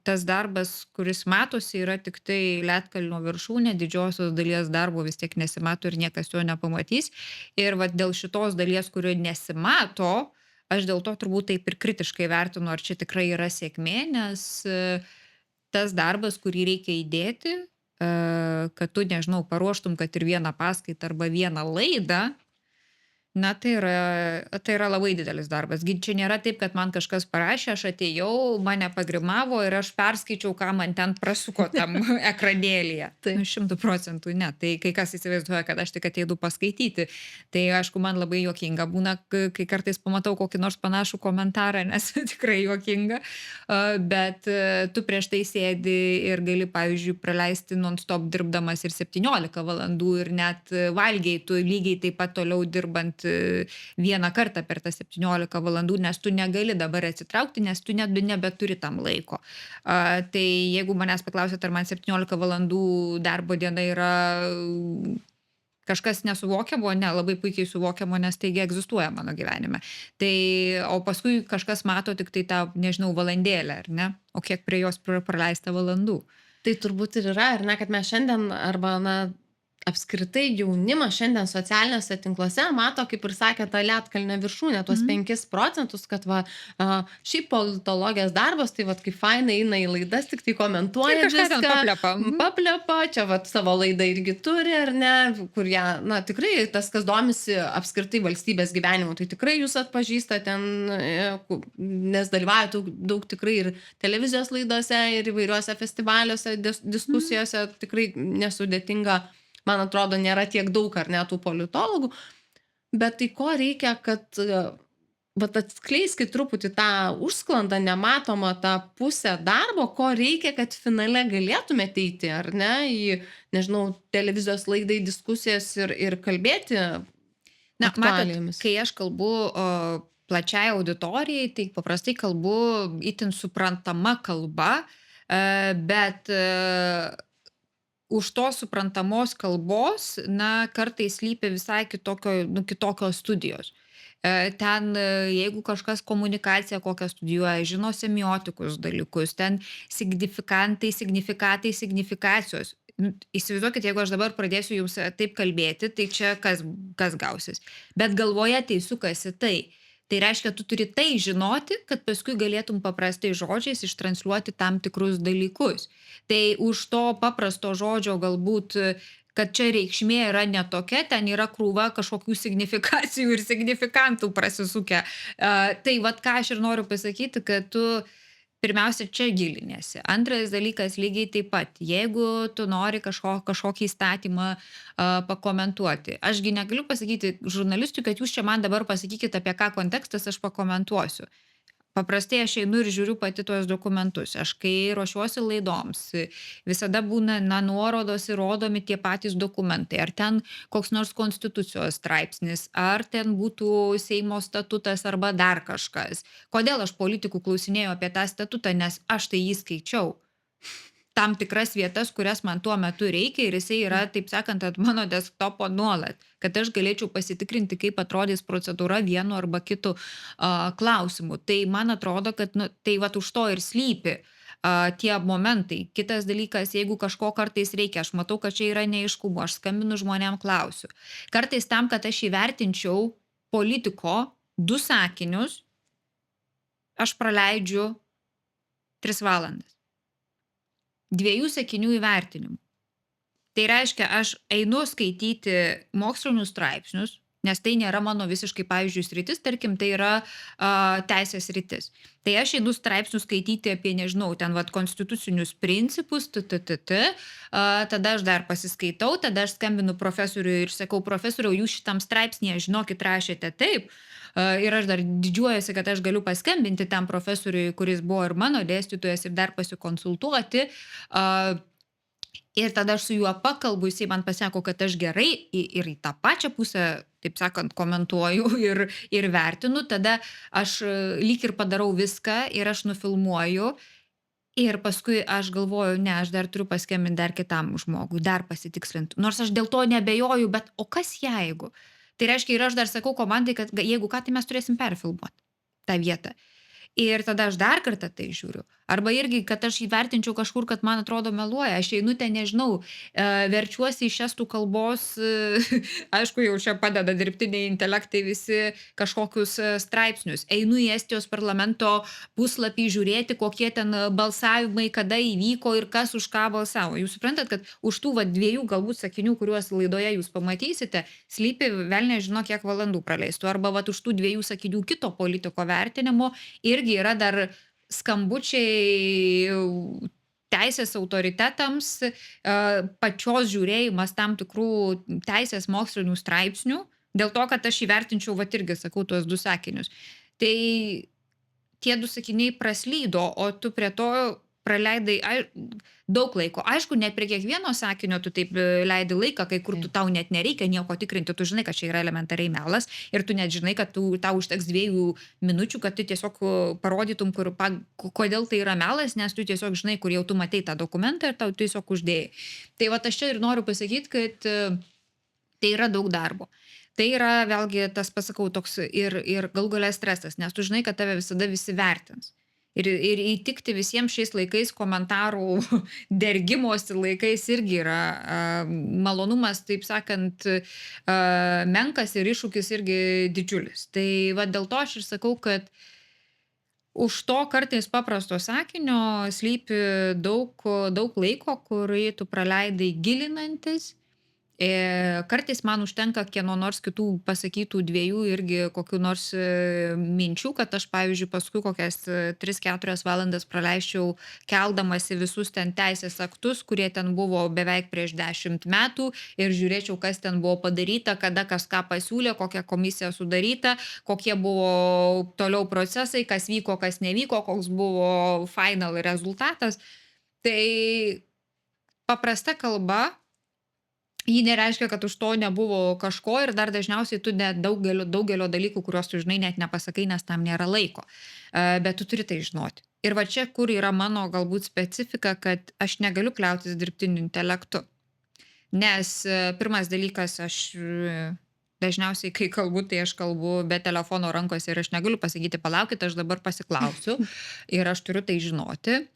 tas darbas, kuris matosi, yra tik tai ledkalnio viršūnė, didžiosios dalies darbo vis tiek nesimato ir niekas jo nepamatys. Ir vat dėl šitos dalies, kurio nesimato, aš dėl to turbūt taip ir kritiškai vertinu, ar čia tikrai yra sėkmė, nes tas darbas, kurį reikia įdėti, kad tu, nežinau, paruoštum, kad ir vieną paskaitą arba vieną laidą, na, tai yra labai didelis darbas. Čia nėra taip, kad man kažkas parašė, aš atėjau, mane pagrimavo ir aš perskaičiau, ką man ten prasuko tam ekranėlyje. Tai 100% ne. Tai kai kas įsivaizduoja, kad aš tik ateinu paskaityti. Tai aišku, man labai juokinga būna, kai kartais pamatau kokį nors panašų komentarą, nes tikrai juokinga. Bet tu prieš tai sėdi ir gali, pavyzdžiui, praleisti non-stop dirbdamas ir 17 valandų ir net valgiai tu lygiai taip pat toliau dirbant vieną kartą per tas 17 valandų, nes tu negali dabar atsitraukti, nes tu nebeturi tam laiko. Tai jeigu manęs paklausėt, ar man 17 valandų darbo diena yra kažkas nesuvokiamo, ne, labai puikiai suvokiamo, nes taigi egzistuoja mano gyvenime. Tai, o paskui kažkas mato tik tai tą, nežinau, valandėlę, ar ne? O kiek prie jos praleista valandų? Tai turbūt ir yra, ar ne, kad mes šiandien arba, na, apskritai jaunimas šiandien socialiniuose tinkluose mato, kaip ir sakė, tą ledkalnio viršūnę, tuos 5%, kad va, šiaip politologijos darbas, tai va, kaip fainai eina į laidas, tik tai komentuoja viską, paplepa, čia va, savo laidą irgi turi, ar ne, kur ją, na, tikrai tas, kas domisi apskritai valstybės gyvenimu, tai tikrai jūs atpažįsta ten, nes dalyvauja daug tikrai ir televizijos laidose, ir įvairiuose festivaliuose, diskusijose, tikrai nesudėtinga. Man atrodo, nėra tiek daug ar ne tų politologų, bet tai ko reikia, kad vat atskleiskit truputį tą užsklandą, nematomą tą pusę darbo, ko reikia, kad finale galėtumėte eiti, ar ne, į, nežinau, televizijos laidai, diskusijas ir kalbėti aktualijomis. Kai aš kalbu plačiai auditorijai, tai paprastai kalbu itin suprantama kalba, bet už tos suprantamos kalbos, na, kartais slypi visai kitokios studijos. Ten, jeigu kažkas komunikaciją kokią studijuoja, žino semiotikus dalykus, ten signifikantai, signifikatai, signifikacijos. Įsivaizduokit, jeigu aš dabar pradėsiu jums taip kalbėti, tai čia kas gausis. Bet galvoje tai sukasi tai. Tai reiškia, tu turi tai žinoti, kad paskui galėtum paprastai žodžiais ištransliuoti tam tikrus dalykus. Tai už to paprasto žodžio galbūt, kad čia reikšmė yra ne tokia, ten yra krūva kažkokių signifikacijų ir signifikantų prasisukę. Tai vat ką aš ir noriu pasakyti, kad tu pirmiausia čia giliniesi. Antras dalykas lygiai taip pat, jeigu tu nori kažkokį įstatymą pakomentuoti. Ašgi negaliu pasakyti žurnalistui, kad jūs čia man dabar pasakykit, apie ką kontekstas, aš pakomentuosiu. Paprastai aš einu ir žiūriu pati tuos dokumentus. Aš kai ruošiuosi laidoms, visada būna nuorodos ir rodomi tie patys dokumentai. Ar ten koks nors konstitucijos straipsnis, ar ten būtų Seimo statutas arba dar kažkas. Kodėl aš politikų klausinėjau apie tą statutą, nes aš tai jį skaičiau. Tam tikras vietas, kurias man tuo metu reikia ir jisai yra, taip sakant, ant mano desktopo nuolat, kad aš galėčiau pasitikrinti, kaip atrodys procedūra vienu arba kitu klausimu. Tai man atrodo, kad tai vat už to ir slypi tie momentai. Kitas dalykas, jeigu kažko kartais reikia, aš matau, kad čia yra neaiškumo, aš skambinu žmonėm, klausiu. Kartais tam, kad aš įvertinčiau politiko 2 sakinius, aš praleidžiu 3 valandas. 2 sakinių įvertinimų. Tai reiškia, aš einu skaityti mokslinius straipsnius, nes tai nėra mano visiškai, pavyzdžiui, sritis, tarkim, tai yra teisės sritis. Tai aš einu straipsnius skaityti apie, nežinau, ten vat konstitucinius principus, tada aš dar pasiskaitau, tada aš skambinu profesoriui ir sakau, profesoriau, jūs šitam straipsnėje, žinokit, rašėte taip. Ir aš dar didžiuojasi, kad aš galiu paskambinti tam profesoriui, kuris buvo ir mano dėstytojas, ir dar pasikonsultuoti. Ir tada aš su juo pakalbu, jisai man pasako, kad aš gerai ir į tą pačią pusę, taip sakant, komentuoju ir vertinu. Tada aš lyg ir padarau viską ir aš nufilmuoju. Ir paskui aš galvoju, ne, aš dar turiu paskambinti dar kitam žmogui, dar pasitikslinti. Nors aš dėl to nebejoju, bet o kas jeigu? Tai reiškia, ir aš dar sakau komandai, kad jeigu ką, tai mes turėsim perfilmuoti tą vietą. Ir tada aš dar kartą tai žiūriu. Arba irgi, kad aš įvertinčiau kažkur, kad man atrodo meluoja. Aš einu ten, nežinau, verčiuosi iš estų kalbos, aišku, jau čia padeda dirbtiniai intelektai visi kažkokius straipsnius. Einu į Estijos parlamento puslapį žiūrėti, kokie ten balsavimai, kada įvyko ir kas už ką balsavo. Jūs suprantat, kad už tų 2 galbūt sakinių, kuriuos laidoje jūs pamatysite, slypi velnė žino, kiek valandų praleistų. Arba už tų 2 sakinių kito politiko vertinimo irgi yra dar skambučiai teisės autoritetams, pačios žiūrėjimas tam tikrų teisės mokslinių straipsnių, dėl to, kad aš įvertinčiau, irgi sakau, tuos 2 sakinius. Tai tie 2 sakiniai praslydo, o tu prie to praleidai daug laiko. Aišku, ne prie kiekvieno sakinio tu taip leidi laiką, kai kur tau net nereikia nieko tikrinti, tu žinai, kad čia yra elementariai melas ir tu net žinai, kad tau užteks 2 minučių, kad tu tiesiog parodytum, kodėl tai yra melas, nes tu tiesiog žinai, kur jau tu matei tą dokumentą ir tau tiesiog uždėjai. Tai aš čia ir noriu pasakyti, kad tai yra daug darbo. Tai yra vėlgi tas, pasakau, toks ir galų gale stresas, nes tu žinai, kad tave visada visi vertins. Ir įtikti visiems šiais laikais komentarų dergimosi laikais irgi yra malonumas, taip sakant, menkas ir iššūkis irgi didžiulis. Tai dėl to aš ir sakau, kad už to kartais paprasto sakinio slypi daug laiko, kurį tu praleidai gilinantis. Kartais man užtenka kieno nors kitų pasakytų 2 irgi kokių nors minčių, kad aš, pavyzdžiui, paskui kokias 3-4 valandas praleisčiau keldamasi visus ten teisės aktus, kurie ten buvo beveik prieš 10 metų ir žiūrėčiau, kas ten buvo padaryta, kada kažką pasiūlė, kokia komisija sudaryta, kokie buvo toliau procesai, kas vyko, kas nevyko, koks buvo final rezultatas. Tai paprasta kalba Ji nereiškia, kad už to nebuvo kažko ir dar dažniausiai tu net daugelio dalykų, kuriuos tu žinai, net nepasakai, nes tam nėra laiko. Bet tu turi tai žinoti. Ir va čia, kur yra mano galbūt specifika, kad aš negaliu kliautis dirbtiniu intelektu. Nes pirmas dalykas, aš dažniausiai, kai kalbu, tai aš kalbu be telefono rankose ir aš negaliu pasakyti, palaukit, aš dabar pasiklausiu ir aš turiu tai žinoti.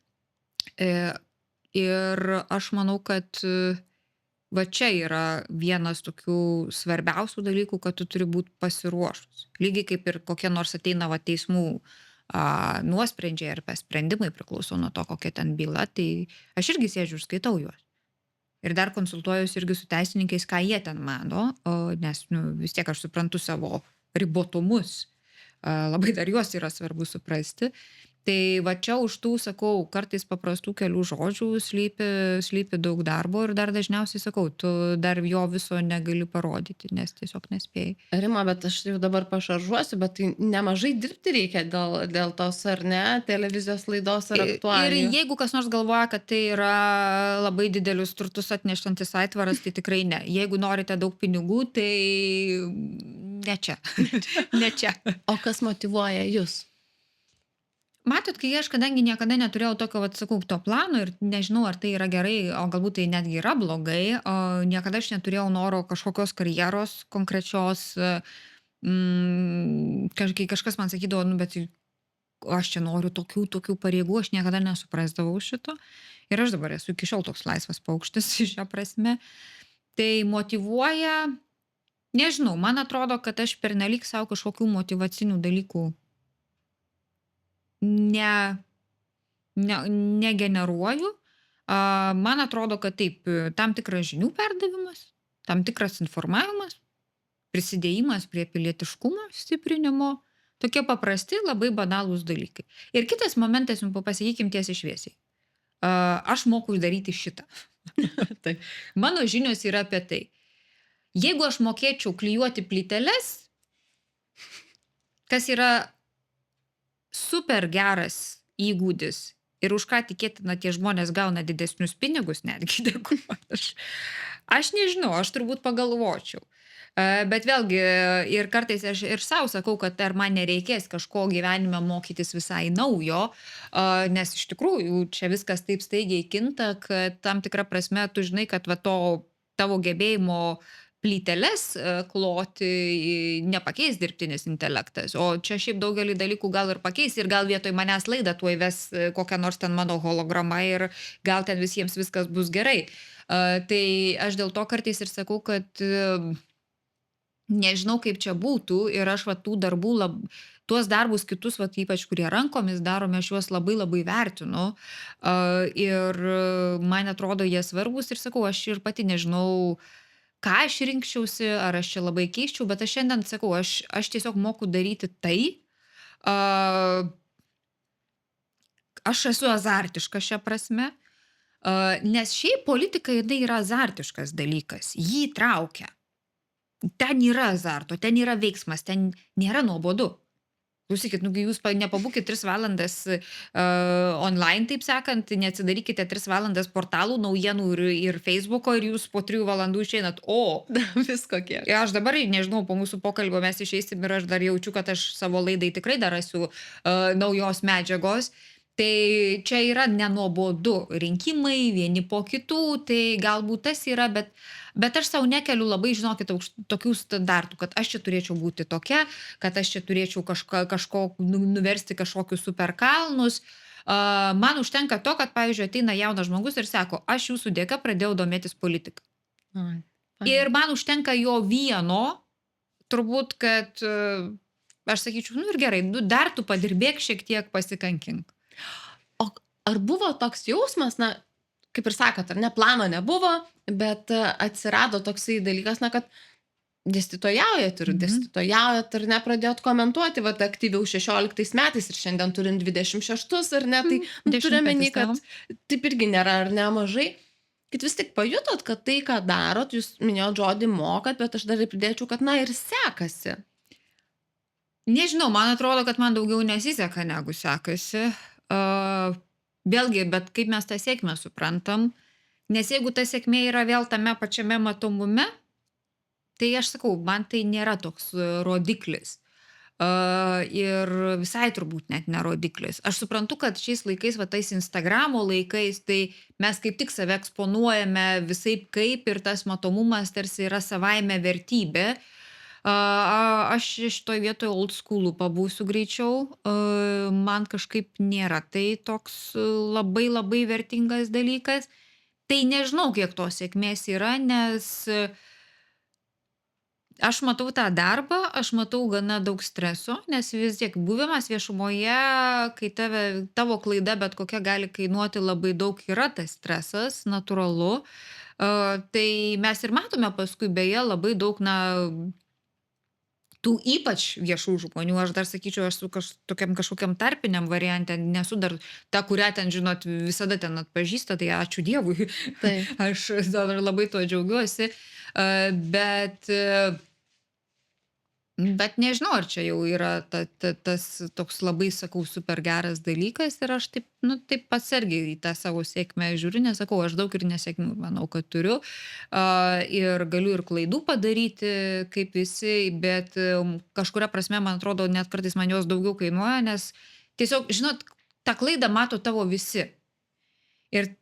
Ir aš manau, kad va čia yra vienas tokių svarbiausių dalykų, kad tu turi būti pasiruošus. Lygiai kaip ir kokie nors ateina va teismų nuosprendžiai ar sprendimai priklauso nuo to, kokia ten byla, tai aš irgi sėdžiu ir skaitau juos. Ir dar konsultuojuosi irgi su teisininkais, ką jie ten mano, nes vis tiek aš suprantu savo ribotumus. Labai dar juos yra svarbu suprasti. Tai va čia už tų, sakau, kartais paprastų kelių žodžių slypi daug darbo ir dar dažniausiai sakau, tu dar jo viso negali parodyti, nes tiesiog nespėjai. Rima, bet aš jau dabar pašaržuosiu, bet tai nemažai dirbti reikia dėl tos, ar ne, televizijos laidos ar aktualijų. Ir jeigu kas nors galvoja, kad tai yra labai didelius turtus atnešantis aitvaras, tai tikrai ne. Jeigu norite daug pinigų, tai ne čia. Ne čia. O kas motyvuoja jūs? Matot, kai aš kadangi niekada neturėjau tokio, sakau, to plano ir nežinau, ar tai yra gerai, o galbūt tai netgi yra blogai, o niekada aš neturėjau noro kažkokios karjeros konkrečios, kai kažkas man sakydavo, bet aš čia noriu tokių pareigų, aš niekada nesuprasdavau šito. Ir aš dabar esu iki šiol toks laisvas paukštis šią prasme. Tai motyvuoja, nežinau, man atrodo, kad aš pernelyg savo kažkokių motyvacinių dalykų negeneruoju. Man atrodo, kad taip, tam tikras žinių perdavimas, tam tikras informavimas, prisidėjimas prie pilietiškumo stiprinimo, tokie paprasti, labai banalūs dalykai. Ir kitas momentas, pasakykim tiesiai šviesiai. Aš moku daryti šitą. Mano žinios yra apie tai. Jeigu aš mokėčiau klijuoti plyteles, kas yra super geras įgūdis ir už ką tikėtina tie žmonės gauna didesnius pinigus netgi negu aš. Aš nežinau, aš turbūt pagalvočiau. Bet vėlgi ir kartais aš ir savo sakau, kad ar man nereikės kažko gyvenime mokytis visai naujo, nes iš tikrųjų čia viskas taip staigiai kinta, kad tam tikra prasme tu žinai, kad va to tavo gebėjimo plyteles kloti nepakeis dirbtinis intelektas, o čia šiaip daugelį dalykų gal ir pakeis ir gal vietoj manęs laidą tuoj ves kokią nors ten mano holograma ir gal ten visiems viskas bus gerai. Tai aš dėl to kartais ir sakau, kad nežinau, kaip čia būtų ir aš va tų darbų, tuos darbus kitus, va ypač kurie rankomis darome, aš juos labai labai vertinu ir man atrodo jie svarbus ir sakau, aš ir pati nežinau, ką aš rinkčiausi, ar aš čia labai keiščiau, bet aš šiandien sakau, aš tiesiog moku daryti tai. Aš esu azartiška šią prasme, nes šiaip politika jinai yra azartiškas dalykas, jį traukia. Ten yra azarto, ten yra veiksmas, ten nėra nuobodu. Klausykit, jūs nepabūkit 3 valandas online, taip sakant, neatsidarykite 3 valandas portalų, naujienų ir Facebooko ir jūs po 3 valandų išeinat, visko kiek. Aš dabar, nežinau, po mūsų pokalbio mes išeisim ir aš dar jaučiu, kad aš savo laidai tikrai dar rasiu naujos medžiagos. Tai čia yra nenuobodu rinkimai, vieni po kitų, tai galbūt tas yra, bet aš savo nekeliu labai, žinokit, tokių standartų, kad aš čia turėčiau būti tokia, kad aš čia turėčiau kažko nuversti kažkokius superkalnus. Man užtenka to, kad, pavyzdžiui, ateina jaunas žmogus ir sako, aš jūsų dėka pradėjau domėtis politiką. Ir man užtenka jo vieno, turbūt, kad aš sakyčiau, ir gerai, dar tu padirbėk šiek tiek pasikankink. O ar buvo toks jausmas, kaip ir sakot, ar ne, plano nebuvo, bet atsirado toksai dalykas, kad dėstytojaujat ar ne, pradėjot komentuoti, aktyviau 16 metais ir šiandien turint 26, ar ne, tai turime menį, kad taip irgi nėra ar ne mažai. Kad vis tik pajutot, kad tai, ką darot, jūs minėjot žodį mokat, bet aš dar ir pridėčiau, kad ir sekasi. Nežinau, man atrodo, kad man daugiau nesiseka negu sekasi. Vėlgi, bet kaip mes tą sėkmę suprantam, Nes jeigu ta sėkmė yra vėl tame pačiame matomume, tai aš sakau, man tai nėra toks rodiklis. Ir visai turbūt net ne rodiklis. Aš suprantu, kad šiais laikais, va tais Instagramo laikais, tai mes kaip tik save eksponuojame visaip kaip ir tas matomumas tarsi yra savaime vertybė. Aš šitoj vietoj old school'u pabūsiu greičiau. Man kažkaip nėra tai toks labai labai vertingas dalykas. Tai nežinau, kiek tos sėkmės yra, nes aš matau tą darbą, aš matau gana daug streso, nes vis tiek buvimas viešumoje, kai tavo klaida bet kokia gali kainuoti labai daug, yra tas stresas, natūralu. Tai mes ir matome paskui beje labai daug, na, tų ypač viešų žmonių, aš dar sakyčiau, aš su tokiam kažkokiam tarpiniam variante, nesu dar ta, kurią ten, žinot, visada ten atpažįsta, tai ačiū Dievui, Taip. aš dabar labai tuo džiaugiuosi. Bet nežinau, ar čia jau yra tas toks labai, sakau, super geras dalykas ir aš taip, nu, taip atsargiai į tą savo sėkmę žiūriu, nes sakau, aš daug ir nesėkmių, manau, kad turiu. Ir galiu ir klaidų padaryti, kaip visi, bet kažkuria prasme, man atrodo, net kartais man jos daugiau kainuoja, nes tiesiog, žinot, tą klaidą mato tavo visi. Ir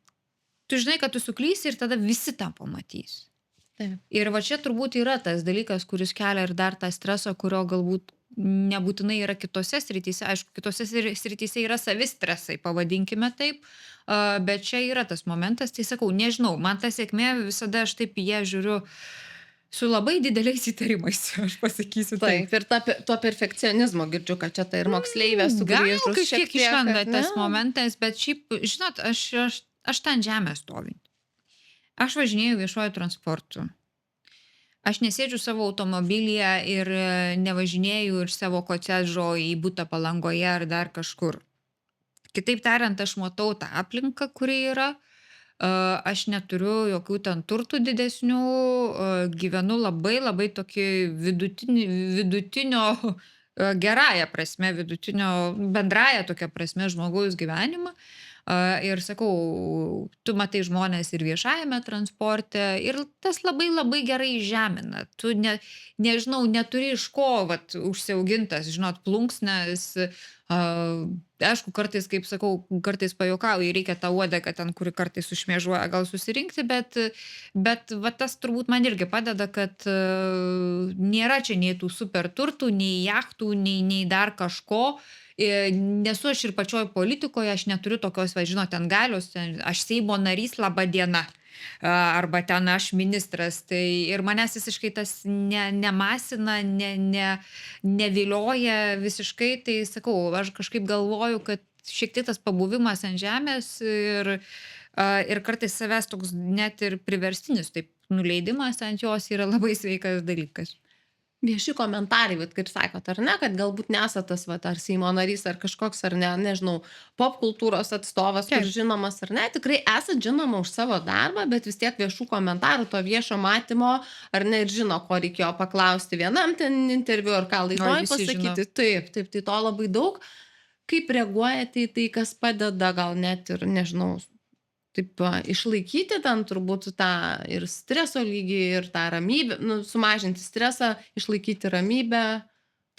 tu žinai, kad tu suklysi ir tada visi tą pamatys. Taip. Ir va čia turbūt yra tas dalykas, kuris kelia ir dar tą stresą, kurio galbūt nebūtinai yra kitose srityse. Aišku, kitose srityse yra savi stresai, pavadinkime taip, bet čia yra tas momentas, tai sakau, nežinau, man ta sėkmė visada aš taip į ją žiūriu su labai dideliais įtarimais, aš pasakysiu taip. Taip, ir to perfekcionizmo girdžiu, kad čia tai ir moksleivė Gal sugrįžus kažkiek išlenda ar tas ne? momentas, bet šiaip, žinot, aš ten žemę stovinti. Aš važinėju viešuoju transportu. Aš nesėdžiu savo automobilyje ir nevažinėju iš savo kotedžo į butą Palangoje ar dar kažkur. Kitaip tariant, aš matau tą aplinką, kuri yra. Aš neturiu jokių ten turtų didesnių, gyvenu labai labai tokį vidutinio, gerąją prasme, vidutinio, bendraja tokia prasme žmogaus gyvenimą. Ir sakau, tu matai žmonės ir viešajame transporte ir tas labai labai gerai žemina. Tu nežinau, neturi iš ko vat, užsiaugintas, žinot, plunksnas. Aišku, kartais, kaip sakau, kartais pajuokauju, reikia tą uodegą ten, kuri kartais sušmėžuoja, gal susirinkti, bet va, tas turbūt man irgi padeda, kad nėra čia nei tų super turtų, nei jachtų, nei dar kažko. Nesu aš ir pačioj politikoje, aš neturiu tokios, va, žinot, ten galios, aš Seimo narys, laba diena, arba ten aš ministras, tai ir manęs visiškai tas nemasina, nevilioja visiškai, tai sakau, aš kažkaip galvoju, kad šiek tiek tas pabuvimas ant žemės ir kartais savęs toks net ir priverstinis, taip nuleidimas ant jos yra labai sveikas dalykas. Vieši komentarai, vat, kaip sakot, ar ne, kad galbūt nesat tas, vat, ar Seimo narys, ar kažkoks, ar ne, nežinau, pop kultūros atstovas, kur Taip. žinomas, ar ne, tikrai esat žinoma už savo darbą, bet vis tiek viešų komentarų, to viešo matymo, ar ne, ir žino, ko reikėjo paklausti vienam ten interviu, ar ką laidoj visi žino. pasakyti. Taip, taip, tai to labai daug. Kaip reaguojate į tai, kas padeda gal net ir, nežinau, taip išlaikyti ten turbūt tą ir streso lygį, ir tą ramybę, nu, sumažinti stresą, išlaikyti ramybę.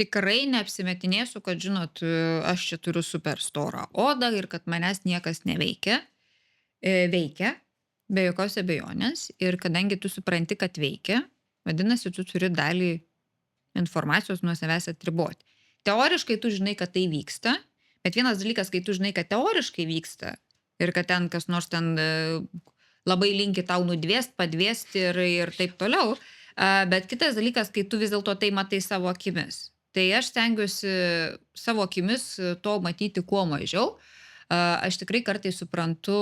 Tikrai neapsimetinėsiu, kad, žinot, aš čia turiu super storą odą ir kad manęs niekas neveikia. Veikia, be jokios abejonės. Ir kadangi tu supranti, kad veikia, vadinasi, tu turi dalį informacijos nuo savęs atriboti. Teoriškai tu žinai, kad tai vyksta, bet vienas dalykas, kai tu žinai, kad teoriškai vyksta ir kad ten kas nors ten labai linki tau nudvėst, padvėst ir taip toliau. Bet kitas dalykas, kai tu vis dėlto tai matai savo akimis. Tai aš stengiuosi savo akimis to matyti kuo mažiau. Aš tikrai kartais suprantu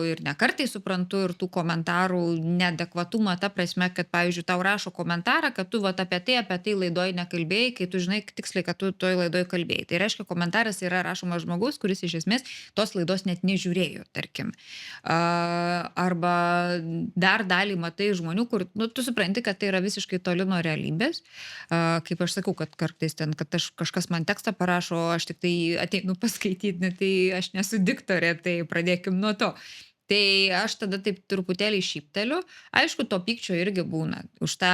ir ne kartais suprantu ir tų komentarų neadekvatumą ta prasme, kad, pavyzdžiui, tau rašo komentarą, kad tu vat apie tai laidoj nekalbėjai, kai tu žinai tiksliai, kad tu toj laidoj kalbėjai. Tai reiškia, komentaras yra rašomas žmogus, kuris iš esmės tos laidos net nežiūrėjo, tarkim. Arba dar dalį matai žmonių, kur nu, tu supranti, kad tai yra visiškai toli nuo realybės. Kaip aš sakau, kad kartais ten, kad kažkas man tekstą parašo, aš tik tai ateinu paskaityti, tai aš nesu diktorė, tai pradėkim nuo to. Tai aš tada taip truputėlį šypteliu. Aišku, to pykčio irgi būna. Už tą,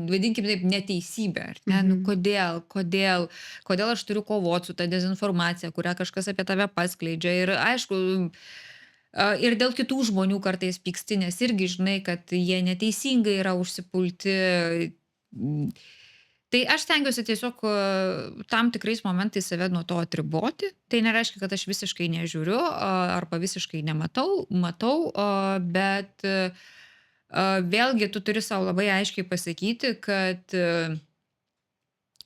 vadinkim taip, neteisybę. Ar ne? Nu, Mhm. kodėl aš turiu kovoti su ta dezinformacija, kurią kažkas apie tave paskleidžia. Ir aišku, ir dėl kitų žmonių kartais pyksti, nes irgi žinai, kad jie neteisingai yra užsipulti. Mm, Tai aš stengiuosi tiesiog tam tikrais momentais save nuo to atriboti. Tai nereiškia, kad aš visiškai nežiūriu arba visiškai matau, bet vėlgi tu turi savo labai aiškiai pasakyti, kad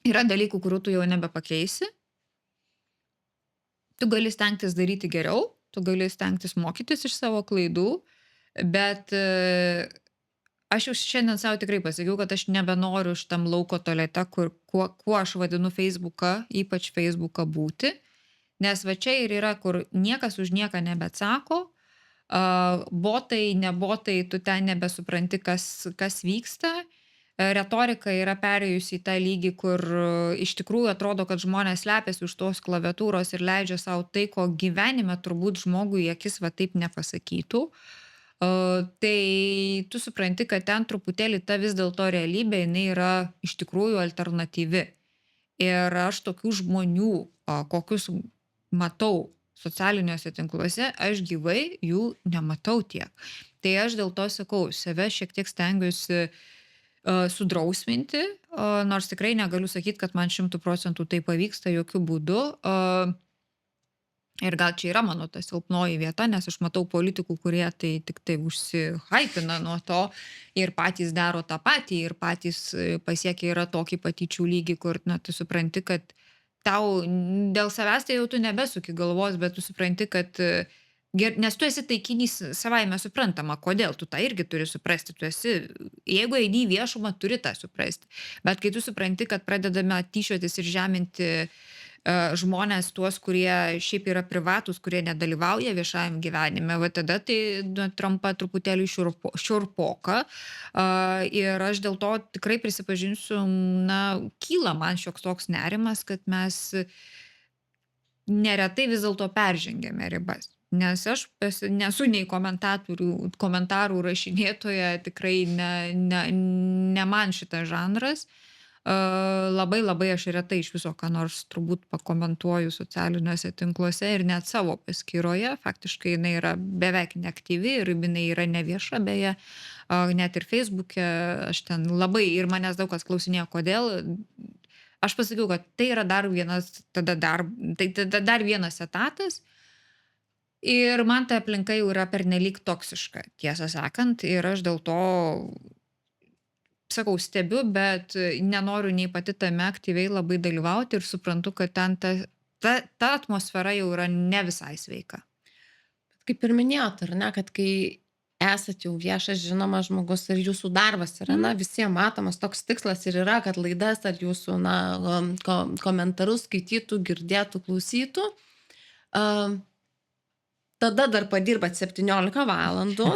yra dalykų, kurių tu jau nebepakeisi. Tu gali stengtis daryti geriau, tu gali stengtis mokytis iš savo klaidų, bet aš jau šiandien savo tikrai pasakiau, kad aš nebenoriu šitam lauko tualete, kuo aš vadinu Facebooką, ypač Facebooką būti, nes va čia ir yra, kur niekas už nieką nebeatsako, botai, nebotai, tu ten nebesupranti, kas vyksta. Retorika yra perėjusi į tą lygį, kur iš tikrųjų atrodo, kad žmonės slepiasi už tos klaviatūros ir leidžia savo tai, ko gyvenime turbūt žmogui į akis va taip nepasakytų. Tai tu supranti, kad ten truputėlį ta vis dėlto realybė, jinai yra iš tikrųjų alternatyvi. Ir aš tokių žmonių, kokius matau socialiniuose tinkluose, aš gyvai jų nematau tiek. Tai aš dėl to sakau, save šiek tiek stengiuosi sudrausminti, nors tikrai negaliu sakyti, kad man 100% tai pavyksta jokių būdų. Ir gal čia yra mano ta silpnoji vieta, nes aš matau politikų, kurie tai tik tai užsihaipina nuo to ir patys daro tą patį, ir patys pasiekia yra tokį patyčių lygį, kur na, tu supranti, kad tau dėl savęs tai jau tu nebesuki galvos, bet tu supranti, kad nes tu esi taikinys savaime suprantama, kodėl tu tą irgi turi suprasti, jeigu eini į viešumą, turi tą suprasti, bet kai tu supranti, kad pradedame tyčiotis ir žeminti žmonės tuos, kurie šiaip yra privatus, kurie nedalyvauja viešajam gyvenime, va tada tai trampa truputėlį šiurpoka. Ir aš dėl to tikrai prisipažinsiu, na, kyla man šioks toks nerimas, kad mes neretai vis dėlto peržengiame ribas. Nes aš nesu nei komentarų rašinėtoja, tikrai ne man šitas žanras. Labai labai aš retai iš viso ką nors turbūt pakomentuoju socialiniuose tinkluose ir net savo paskyroje. Faktiškai jinai yra beveik neaktyvi ir jinai yra nevieša beje. Net ir Facebook'e aš ten labai ir manęs daug kas klausinėjo, kodėl. Aš pasakiau, kad tai yra dar vienas etatas. Ir man ta aplinka jau yra pernelyg toksiška, tiesą sakant, ir aš dėl to sakau, stebiu, bet nenoriu nei pati tame aktyviai labai dalyvauti ir suprantu, kad ten ta atmosfera jau yra ne visai sveika. Kaip ir minėjot, ar ne, kad kai esat jau viešas žinomas žmogus ir jūsų darbas yra, na, visiems matomas, toks tikslas ir yra, kad laidas ar jūsų, na, komentarus skaitytų, girdėtų, klausytų. Tada dar padirbat 17 valandų.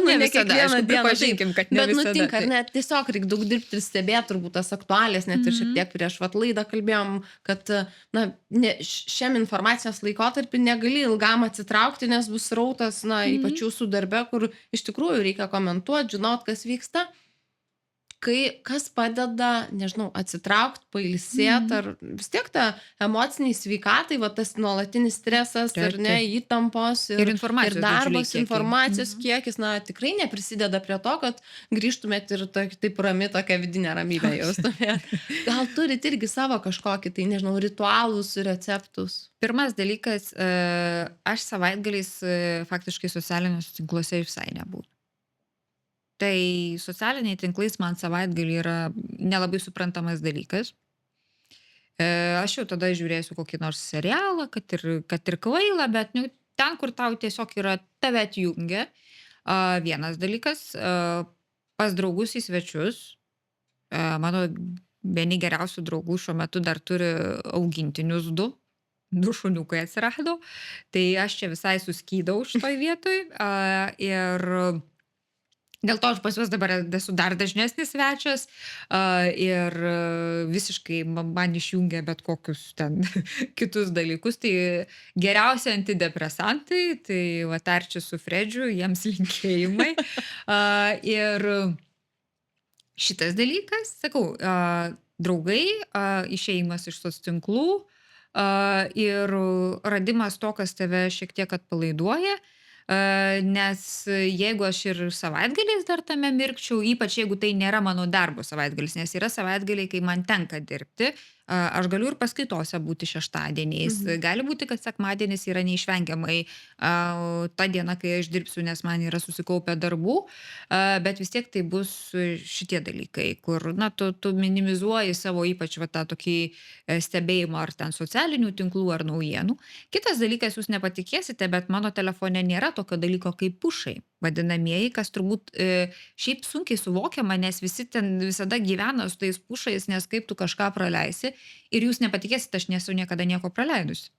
Ne visada, aišku, pripažinkim, kad ne visada. Bet nutinka, ar net tiesiog reikia daug dirbti ir stebėti turbūt tas aktualės, net ir šiek tiek prieš laidą kalbėjom, kad na, šiam informacijos laikotarpį negali ilgam atsitraukti, nes bus srautas, na, ypač jūsų darbe, kur iš tikrųjų reikia komentuoti, žinot, kas vyksta. Kas padeda, nežinau, atsitraukti, pailsėti, ar vis tiek ta emociniai sveikatai, va tas nuolatinis stresas, ar ne, įtampos ir darbas, informacijos kiekis, na, tikrai neprisideda prie to, kad grįžtumėt ir taip rami tokia vidinė ramybė jaustumėt. Gal turit irgi savo kažkokį, tai nežinau, ritualus, receptus? Pirmas dalykas, aš savaitgaliais faktiškai socialiniuose tinkluose visai nebūtų. Tai socialiniai tinklais man savaitgalį yra nelabai suprantamas dalykas. Aš jau tada žiūrėsiu kokį nors serialą, kad ir kvailą, bet ten, kur tau tiesiog yra tave atjungia. Vienas dalykas, pas draugus į svečius. Mano vieni geriausių draugų šiuo metu dar turi augintinius du šuniukai atsirado. Tai aš čia visai suskydau šitoj vietoj. Ir Dėl to aš pas juos dabar esu dar dažnesnis svečias, ir visiškai man išjungia bet kokius ten kitus dalykus. Tai geriausi antidepresantai, tai va Arčis su Fredžiu, jiems linkėjimai. Ir šitas dalykas, sakau, draugai, išėjimas iš soc tinklų, ir radimas to, kas tave šiek tiek atpalaiduoja. Nes jeigu aš ir savaitgaliais dar tame mirkčiau, ypač jeigu tai nėra mano darbo savaitgalis, nes yra savaitgaliai, kai man tenka dirbti, aš galiu ir paskaitose būti šeštadieniais. Mhm. Gali būti, kad sekmadienis yra neišvengiamai ta diena, kai aš dirbsiu, nes man yra susikaupę darbų, bet vis tiek tai bus šitie dalykai, kur, na, tu minimizuoji savo ypač va tą tokį stebėjimą ar ten socialinių tinklų ar naujienų. Kitas dalykas, jūs nepatikėsite, bet mano telefone nėra tokio dalyko kaip pušai vadinamieji, kas turbūt šiaip sunkiai suvokiama, nes visi ten visada gyvena su tais pušais, nes kaip tu kažką praleisi. Ir jūs nepatikėsite, aš nesu niekada nieko praleidusi.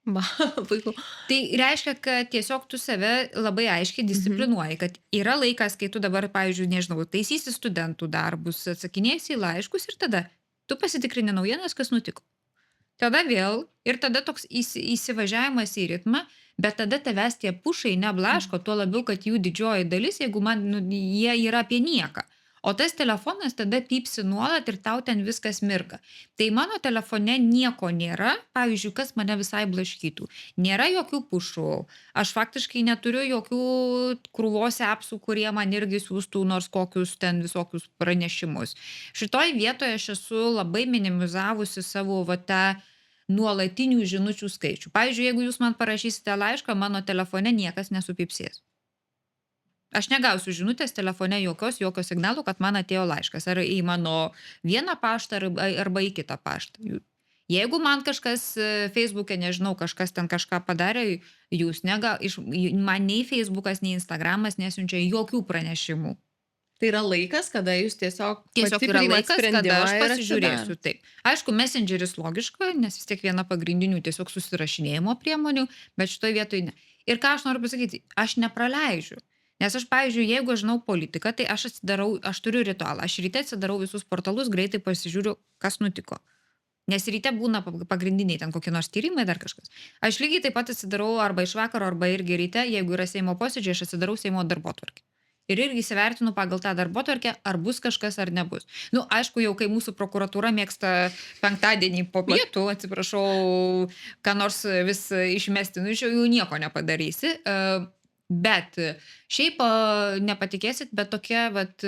Va, puiku. Tai reiškia, kad tiesiog tu save labai aiškiai disciplinuoji, kad yra laikas, kai tu dabar, pavyzdžiui, nežinau, taisysi studentų darbus, atsakinėsi į laiškus ir tada tu pasitikrini naujienas, kas nutiko. Tada vėl ir tada toks įsivažiavimas į ritmą, bet tada tavęs tie pušai neblaško, tuo labiau, kad jų didžioji dalis, jeigu jie yra apie nieką. O tas telefonas tada pypsi nuolat ir tau ten viskas mirga. Tai mano telefone nieko nėra, pavyzdžiui, kas mane visai blaškytų. Nėra jokių pušų. Aš faktiškai neturiu jokių krūvos apsų, kurie man irgi siūstų nors kokius ten visokius pranešimus. Šitoj vietoje aš esu labai minimizavusi savo va tą nuolatinių žinučių skaičių. Pavyzdžiui, jeigu jūs man parašysite laišką, mano telefone niekas nesupypsės. Aš negausiu žinutės telefone jokio signalo, kad man atėjo laiškas. Ar į mano vieną paštą, arba į kitą paštą. Jeigu man kažkas Facebook'e, nežinau, kažkas ten kažką padarė, man nei Facebook'as, nei Instagram'as nesiunčia jokių pranešimų. Tai yra laikas, kada jūs tiesiog Tiesiog pati yra priimat laikas, kada sprendimą aš ir pasižiūrėsiu. atsidarote. Taip. Aišku, Messengeris logiška, nes vis tiek viena pagrindinių tiesiog susirašinėjimo priemonių, bet šitoj vietoj ne. Ir ką aš noriu pasakyti, aš nepraleidžiu. Nes aš, pavyzdžiui, jeigu aš žinau politiką, tai aš turiu ritualą. Aš ryte atsidarau visus portalus, greitai pasižiūriu, kas nutiko. Nes ryte būna pagrindiniai ten kokie nors tyrimai, dar kažkas. Aš lygiai taip pat atsidarau arba iš vakaro, arba irgi ryte, jeigu yra Seimo posėdžiai, aš atsidarau Seimo darbotvarkę. Ir irgi įsivertinu pagal tą darbotvarkę, ar bus kažkas ar nebus. Nu, aišku, jau kai mūsų prokuratūra mėgsta penktadienį po pietų, atsiprašau, ką nors vis išmesti, nu, jau nieko nepadarysi. Bet šiaip nepatikėsit, bet tokia vat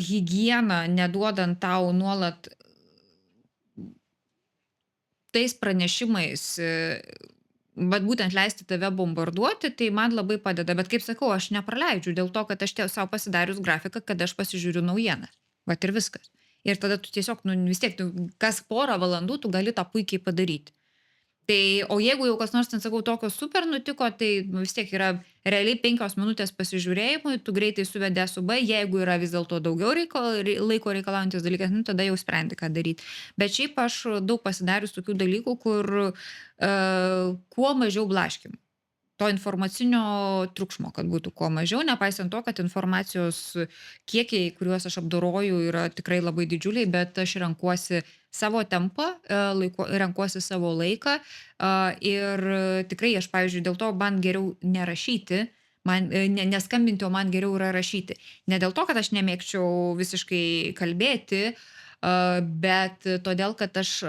higiena, neduodant tau nuolat tais pranešimais, bet būtent leisti tave bombarduoti, tai man labai padeda. Bet kaip sakau, aš nepraleidžiu dėl to, kad aš savo pasidarius grafiką, kad aš pasižiūriu naujieną. Vat ir viskas. Ir tada tu tiesiog, vis tiek, kas porą valandų tu gali tą puikiai padaryti. Tai, o jeigu jau kas nors ten, sakau, tokio super nutiko, tai vis tiek yra realiai 5 minutės pasižiūrėjimui, tu greitai suvedė su B, jeigu yra vis dėlto daugiau laiko reikalaujantis dalykas, tada jau sprendi, ką daryti. Bet šiaip aš daug pasidarius tokių dalykų, kur kuo mažiau blaškimų. To informacinio triukšmo, kad būtų kuo mažiau, nepaisant to, kad informacijos kiekiai, kuriuos aš apdoroju, yra tikrai labai didžiuliai, bet aš renkuosi savo tempą, renkuosi savo laiką ir tikrai aš, pavyzdžiui, dėl to man geriau nerašyti, neskambinti, o man geriau yra rašyti. Ne dėl to, kad aš nemėgčiau visiškai kalbėti, bet todėl, kad aš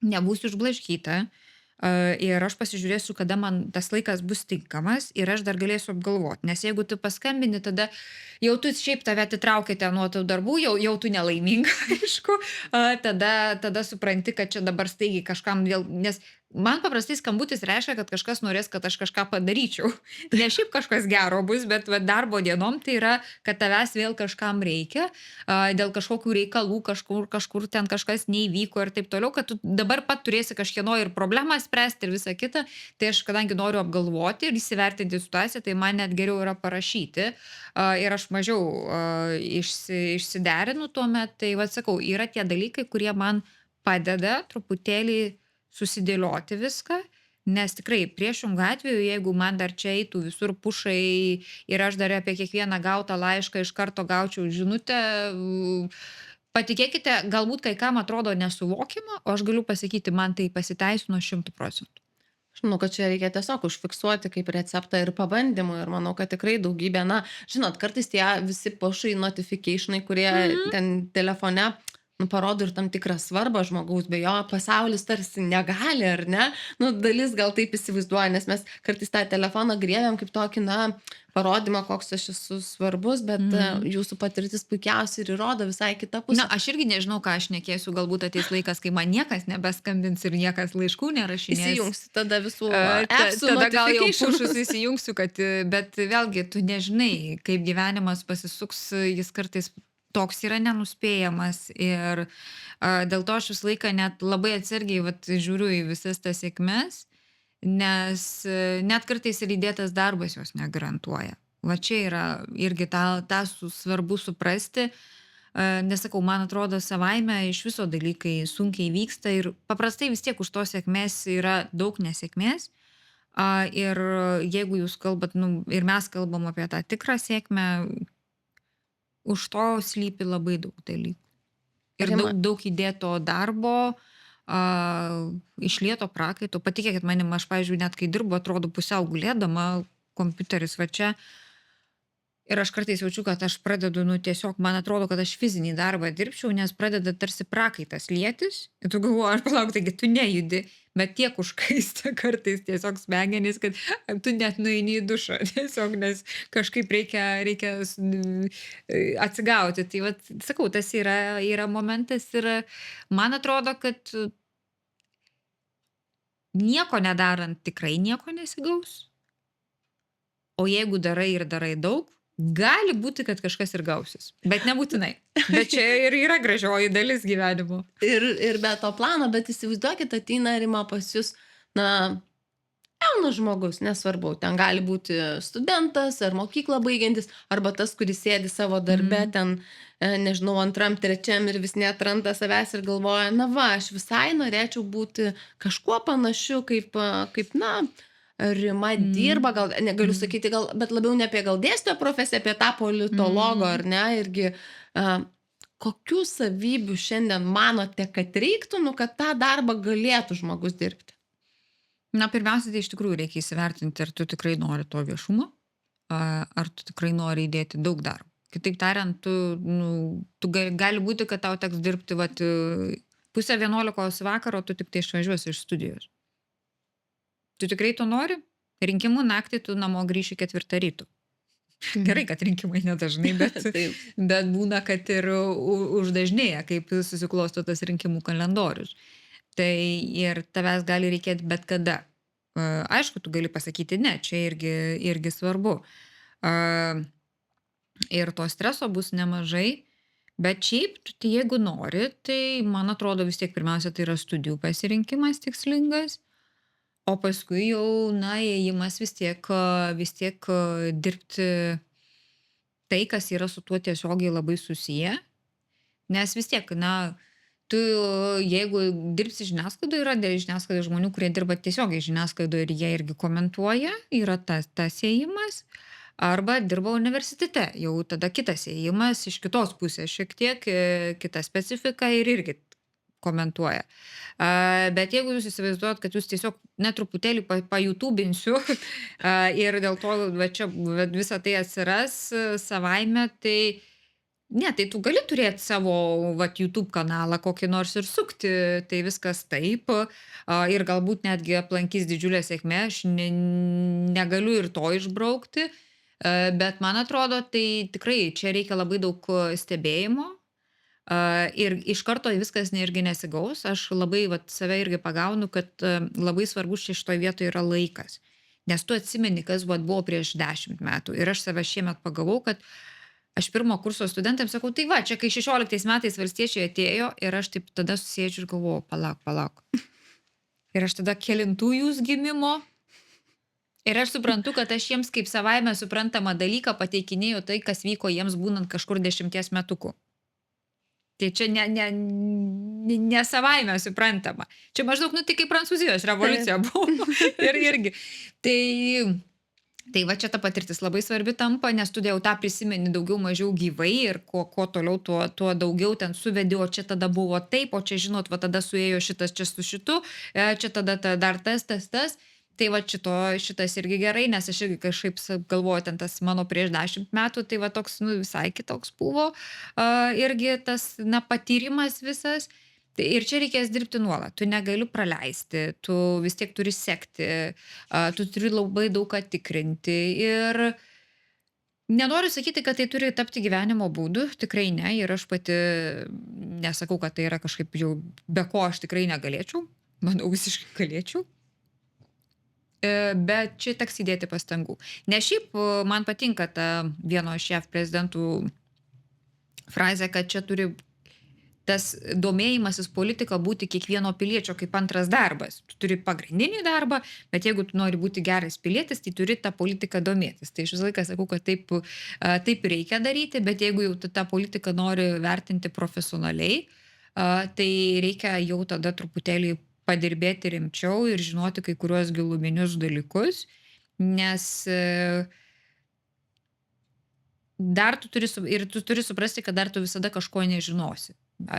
nebūsiu išblaškyta. Ir aš pasižiūrėsiu, kada man tas laikas bus tinkamas ir aš dar galėsiu apgalvoti. Nes jeigu tu paskambini, tada jau tu šiaip tave atitraukite nuo tų darbų, jau tu nelaiminga, aišku. Tada supranti, kad čia dabar staigiai kažkam vėl, nes man paprastai skambutis reiškia, kad kažkas norės, kad aš kažką padaryčiau. Ne šiaip kažkas gero bus, bet darbo dienom tai yra, kad tavęs vėl kažkam reikia, dėl kažkokių reikalų, kažkur ten kažkas neįvyko ir taip toliau, kad tu dabar pat turėsi kažkieno ir problemą spręsti ir visą kitą. Tai aš, kadangi noriu apgalvoti ir įsivertinti situaciją, tai man net geriau yra parašyti ir aš mažiau išsiderinu tuomet. Tai sakau, yra tie dalykai, kurie man padeda truputėlį susidėlioti viską, Nes tikrai priešingų atveju, jeigu man dar čia eitų visur pušai ir aš dar apie kiekvieną gautą laišką iš karto gaučiau žinutę, patikėkite, galbūt kai kam atrodo nesuvokiama, o aš galiu pasakyti, man tai pasiteisino 100%. Aš manau, kad čia reikia tiesiog užfiksuoti kaip receptą ir pabandymų ir manau, kad tikrai daugybė, na, žinot, kartais tie visi pušai notificationai, kurie Mhm. ten telefone, nu, parodo ir tam tikrą svarbą žmogaus, be jo pasaulis tarsi negali, ar ne? Nu, dalis gal taip įsivaizduoja, nes mes kartais tą telefoną griebiam kaip tokį, na, parodymą, koks aš esu svarbus, bet Mhm. jūsų patirtis puikiausiai ir įrodo visai kitą Na, pusę. aš irgi nežinau, ką aš šnekėsiu, galbūt ateis laikas, kai man niekas nebeskambins ir niekas laiškų nerašinės. Įsijungsi tada visų appsų Tada gal jau notificationus. pušus įsijungsiu, bet vėlgi tu nežinai, kaip gyvenimas pasisuks, jis kartais toks yra nenuspėjamas ir dėl to aš visą laiką net labai atsargiai vat, žiūriu į visas tas sėkmes, nes net kartais ir įdėtas darbas jos negarantuoja. Va čia yra irgi tą svarbu suprasti. Nesakau, man atrodo, savaime iš viso dalykai sunkiai vyksta ir paprastai vis tiek už to sėkmės yra daug nesėkmės. Ir jeigu jūs kalbat, nu, ir mes kalbam apie tą tikrą sėkmę, už to slypi labai daug dalykų. Ir Rima, daug įdėto darbo, išlieto prakaito. Patikėkit manim, aš, pavyzdžiui, net kai dirbu, atrodo pusiau gulėdama, kompiuteris va čia. Ir aš kartais jaučiu, kad aš pradedu, nu, tiesiog, man atrodo, kad aš fizinį darbą dirbčiau, nes pradeda tarsi prakaitas lietis. Ir tu galvoji, aš palauk, taigi tu nejudi, bet tiek užkaista kartais tiesiog smegenys, kad tu net nueini į dušą. Tiesiog, nes kažkaip reikia atsigauti. Tai, vat, sakau, tas yra momentas ir man atrodo, kad nieko nedarant tikrai nieko nesigaus. O jeigu darai ir darai daug, gali būti, kad kažkas ir gausis. Bet nebūtinai. Bet čia ir yra gražioji dalis gyvenimo. ir be to plano, bet įsivaizduokit, ateina Rima pas jūs, na, jaunas žmogus, nesvarbu, ten gali būti studentas ar mokyklą baigiantis, arba tas, kuris sėdi savo darbe Mhm. ten, nežinau, antram, trečiam ir vis neatranda savęs ir galvoja, na va, aš visai norėčiau būti kažkuo panašiu, kaip na, Rima Mhm. dirba, gal negaliu Mhm. sakyti, gal, bet labiau ne apie gal dėstytojo profesiją, apie tą politologo, ar Mhm. ne, irgi kokių savybių šiandien manote, kad reiktų, nu, kad tą darbą galėtų žmogus dirbti? Na, pirmiausia, tai iš tikrųjų reikia įsivertinti, ar tu tikrai nori to viešumo, ar tu tikrai nori įdėti daug darbo. Kitaip tariant, tu gali būti, kad tau teks dirbti vat, pusę 11 vakaro, tu tik tai išvažiuosi iš studijos. Tu tikrai to nori? Rinkimų naktį tu namo grįši 4 ryto. Gerai, kad rinkimai nedažnai, Taip. bet būna, kad ir uždažnėja, kaip susiklosto tas rinkimų kalendorius. Tai ir tavęs gali reikėti bet kada. Aišku, tu gali pasakyti ne, čia irgi svarbu. Ir to streso bus nemažai, bet šiaip, jeigu nori, tai man atrodo vis tiek pirmiausia tai yra studijų pasirinkimas tikslingas. O paskui jau, na, ėjimas vis tiek dirbti tai, kas yra su tuo tiesiogiai labai susiję. Nes vis tiek, na, tu jeigu dirbsi žiniasklaidoje, yra žiniasklaidoje žmonių, kurie dirba tiesiogiai žiniasklaidoje ir jie irgi komentuoja, yra tas ėjimas. Arba dirba universitete, jau tada kitas ėjimas iš kitos pusės, šiek tiek kita specifika ir irgi komentuoja. Bet jeigu jūs įsivaizduojat, kad jūs tiesiog netruputėlį pajutubinsiu ir dėl to va čia visą tai atsiras savaime, tai ne, tai tu gali turėti savo vat, YouTube kanalą kokį nors ir sukti, tai viskas taip. Ir galbūt netgi aplankys didžiulė sėkmė, aš negaliu ir to išbraukti, bet man atrodo, tai tikrai čia reikia labai daug stebėjimo. Ir iš karto viskas irgi nesigaus. Aš labai save irgi pagaunu, kad labai svarbus čia šitoj vietoje yra laikas. Nes tu atsimeni, kas buvo prieš 10 metų. Ir aš save šiemet pagavau, kad aš pirmo kurso studentams sakau, tai va, čia kai 16 metais valstiečiai atėjo ir aš taip tada susėdžiu ir galvoju, palauk. Ir aš tada kelintų jūs gimimo. Ir aš suprantu, kad aš jiems kaip savaime suprantamą dalyką pateikinėjau tai, kas vyko jiems būnant kažkur 10 metukų. Tai čia ne savaime suprantama. Čia maždaug, nu, tai kaip Prancūzijos Taip. revoliucija buvo. Ir irgi. Tai va čia ta patirtis labai svarbi tampa, nes tu jau tą prisimeni daugiau mažiau gyvai ir kuo toliau, tuo daugiau ten suvedi, o čia tada buvo taip, o čia žinot, va tada suėjo šitas čia su šitu, čia tada dar tas. Tai va šitas irgi gerai, nes aš irgi kažkaip galvoju, ten tas mano prieš 10 metų, tai va toks, nu, visai kitoks buvo irgi tas, na, patyrimas visas. Ir čia reikės dirbti nuolat, tu negali praleisti, tu vis tiek turi sekti, tu turi labai daug ką tikrinti ir nenoriu sakyti, kad tai turi tapti gyvenimo būdu, tikrai ne, ir aš pati nesakau, kad tai yra kažkaip jau be ko aš tikrai negalėčiau, manau visiškai galėčiau. Bet čia teks įdėti pastangų. Nes šiaip man patinka ta vieno iš JAV prezidentų frazė, kad čia turi tas domėjimasis politika būti kiekvieno piliečio kaip antras darbas. Tu turi pagrindinį darbą, bet jeigu tu nori būti geras pilietis, tai turi tą politiką domėtis. Tai aš visą laiką sakau, kad taip reikia daryti, bet jeigu jau tu tą politiką nori vertinti profesionaliai, tai reikia jau tada truputėlį padirbėti rimčiau ir žinoti kai kuriuos giluminius dalykus, nes dar tu turi suprasti, kad dar tu visada kažko nežinosi.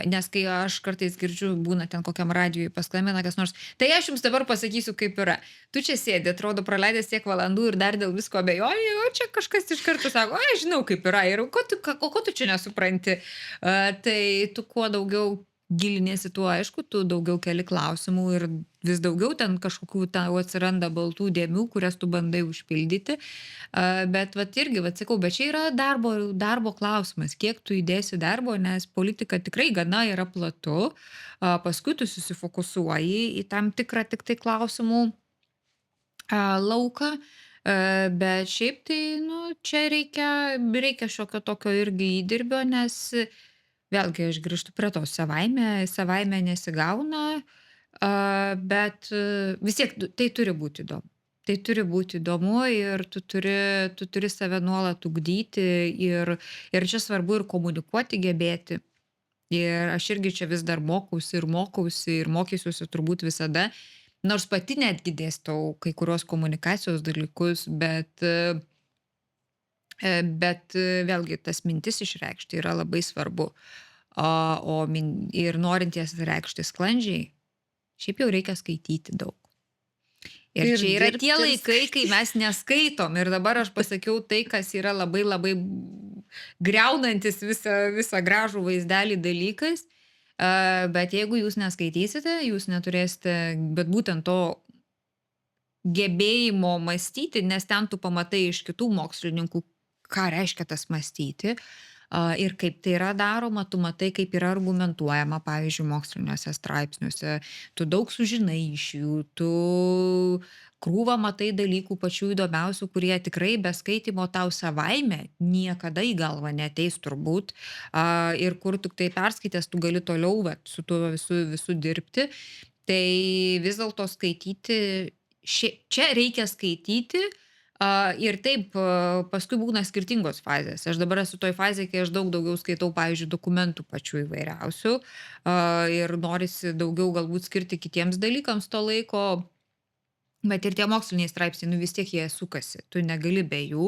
Nes kai aš kartais girdžiu, būna ten kokiam radijui paskambina kas nors, tai aš jums dabar pasakysiu, kaip yra. Tu čia sėdi, atrodo, praleidęs tiek valandų ir dar dėl visko abejoji, o čia kažkas iš karto sako, aš žinau, kaip yra ir ko tu čia nesupranti. Tai tu kuo daugiau giliniesi, tuo aišku, tu daugiau keli klausimų ir vis daugiau ten kažkokių tau atsiranda baltų dėmių, kurias tu bandai užpildyti. Bet vat irgi, sakau, bet čia yra darbo klausimas, kiek tu įdėsi darbo, nes politika tikrai gana yra platu, paskui tu susifokusuoji į tam tikrą tik tai klausimų lauką, bet šiaip tai, nu, čia reikia šiokio tokio irgi įdirbio, nes vėlgi aš grįžtu prie to, savaime nesigauna, bet vis tiek tai turi būti įdomu. Tai turi būti įdomu ir tu turi save nuolat ugdyti ir čia svarbu ir komunikuoti gebėti. Ir aš irgi čia vis dar mokausi ir mokysiuosi turbūt visada, nors pati netgi dėstau kai kurios komunikacijos dalykus, bet vėlgi tas mintis išreikšti yra labai svarbu. Ir norint jas reikšti sklandžiai, šiaip jau reikia skaityti daug. Ir čia yra tie laikai, kai mes neskaitom. Ir dabar aš pasakiau tai, kas yra labai labai griaunantis visą gražų vaizdelį dalykas. Bet jeigu jūs neskaitysite, jūs neturėsite, bet būtent to gebėjimo mąstyti, nes ten tu pamatai iš kitų mokslininkų, ką reiškia tas mąstyti ir kaip tai yra daroma, tu matai, kaip yra argumentuojama, pavyzdžiui, moksliniuose straipsniuose, tu daug sužinai iš jų, tu krūvą matai dalykų pačių įdomiausių, kurie tikrai be skaitimo tau savaime niekada į galvą neateis turbūt, ir kur tik tai perskaitęs, tu gali toliau su tuo visu dirbti. Tai vis dėlto skaityti, čia reikia skaityti, ir taip, paskui būna skirtingos fazės. Aš dabar esu toj fazėje, kai aš daug daugiau skaitau, pavyzdžiui, dokumentų pačių įvairiausių ir norisi daugiau galbūt skirti kitiems dalykams to laiko, bet ir tie moksliniai straipsniai, nu vis tiek jie sukasi, tu negali be jų.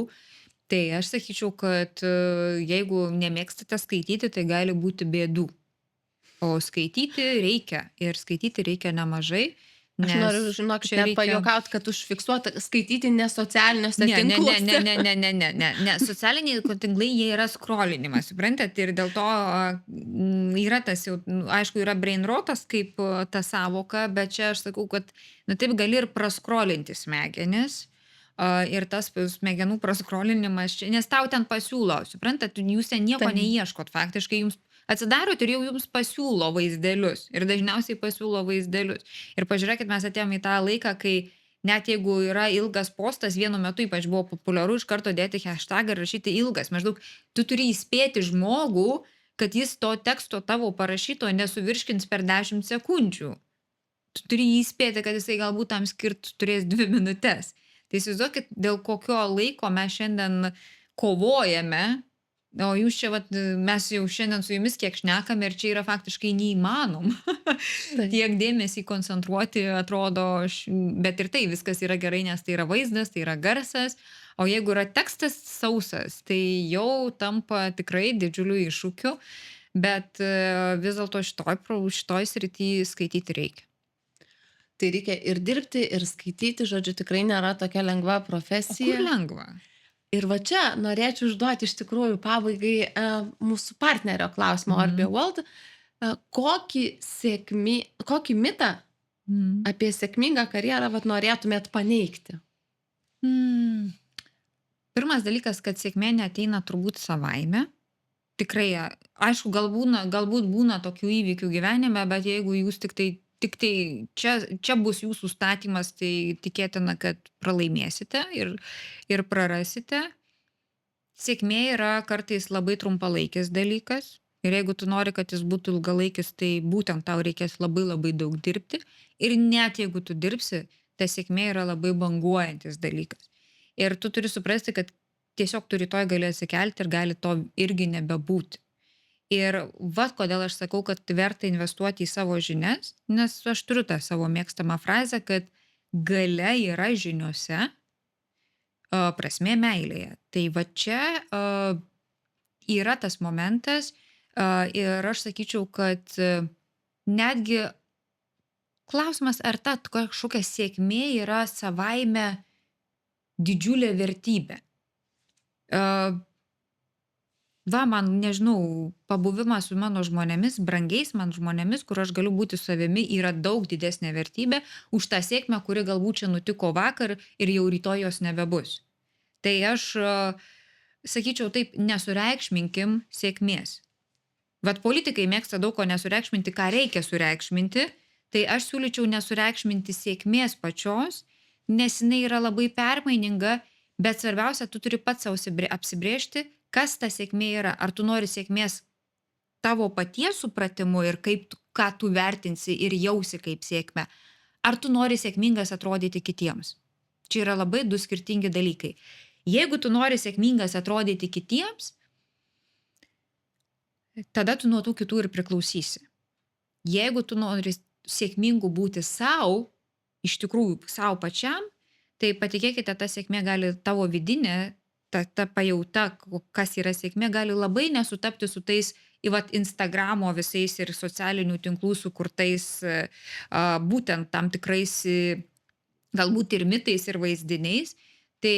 Tai aš sakyčiau, kad jeigu nemėgstate skaityti, tai gali būti bėdų. O skaityti reikia ir skaityti reikia nemažai. Aš noriu, žinok, čia pajuokaut, kad užfiksuota skaityti ne socialiniuose tinkluose. Ne. Socialiniai tinklai, jie yra skrolinimas, suprantat, ir dėl to yra tas jau, aišku, yra brain rotas kaip ta savoka, bet čia aš sakau, kad taip gali ir praskrolinti smegenis. Ir tas smegenų praskrolinimas, nes tau ten pasiūlo, suprantat, jūs ten nieko neieškot, faktiškai jums atsidarot ir jau jums pasiūlo vaizdelius. Ir dažniausiai pasiūlo vaizdelius. Ir pažiūrėkit, mes atėjom į tą laiką, kai net jeigu yra ilgas postas, vienu metu ypač buvo populiaru iš karto dėti hashtagą ir rašyti ilgas. Maždaug tu turi įspėti žmogų, kad jis to teksto tavo parašyto nesuvirškins per 10 sekundžių. Tu turi įspėti, kad jisai galbūt tam turės 2 minutes. Tai įsivaizduokit, dėl kokio laiko mes šiandien kovojame O jūs čia vat, mes jau šiandien su jumis kiek šnekame ir čia yra faktiškai neįmanoma Taip. tiek dėmesį koncentruoti, atrodo, bet ir tai viskas yra gerai, nes tai yra vaizdas, tai yra garsas, o jeigu yra tekstas sausas, tai jau tampa tikrai didžiuliu iššūkiu, bet vis dėlto šitoj srity skaityti reikia. Tai reikia ir dirbti, ir skaityti, žodžiu, tikrai nėra tokia lengva O kur profesija. lengva? Ir va čia norėčiau užduoti iš tikrųjų pabaigai mūsų partnerio klausimą Orbia Mhm. World. Kokį mitą Mhm. apie sėkmingą karjerą vat norėtumėt paneigti? Mm. Pirmas dalykas, kad sėkmė neateina turbūt savaime. Tikrai, aišku, galbūt būna tokių įvykių gyvenime, bet jeigu jūs tik tai čia bus jūsų statymas, tai tikėtina, kad pralaimėsite ir prarasite. Sėkmė yra kartais labai trumpalaikis dalykas. Ir jeigu tu nori, kad jis būtų ilgalaikis, tai būtent tau reikės labai labai daug dirbti. Ir net jeigu tu dirbsi, ta sėkmė yra labai banguojantis dalykas. Ir tu turi suprasti, kad tiesiog tu rytoj gali atsikelti ir gali to irgi nebebūti. Ir vat kodėl aš sakau, kad verta investuoti į savo žinias, nes aš turiu tą savo mėgstamą frazę, kad galia yra žiniuose, prasmė meilėje. Tai va čia yra tas momentas ir aš sakyčiau, kad netgi klausimas, ar ta kažkokia sėkmė yra savaime didžiulė vertybė. Va, man, nežinau, pabuvimas su mano žmonėmis, brangiais man žmonėmis, kur aš galiu būti savimi, yra daug didesnė vertybė už tą sėkmę, kuri galbūt čia nutiko vakar ir jau rytoj jos nebebus. Tai aš sakyčiau taip, nesureikšminkim sėkmės. Vat politikai mėgsta daug ko nesureikšminti, ką reikia sureikšminti, tai aš siūlyčiau nesureikšminti sėkmės pačios, nes jinai yra labai permaininga, bet svarbiausia, tu turi pats savo apsibrėžti, kas ta sėkmė yra. Ar tu nori sėkmės tavo paties supratimu ir ką tu vertinsi ir jausi kaip sėkmę, ar tu nori sėkmingas atrodyti kitiems. Čia yra labai du skirtingi dalykai. Jeigu tu nori sėkmingas atrodyti kitiems, tada tu nuo tų kitų ir priklausysi. Jeigu tu nori sėkmingu būti savo, iš tikrųjų savo pačiam, tai patikėkite, ta sėkmė gali tavo vidinė, ta pajauta, kas yra sėkmė, gali labai nesutapti su tais Instagramo visais ir socialinių tinklų sukurtais būtent tam tikrais galbūt ir mitais ir vaizdiniais. Tai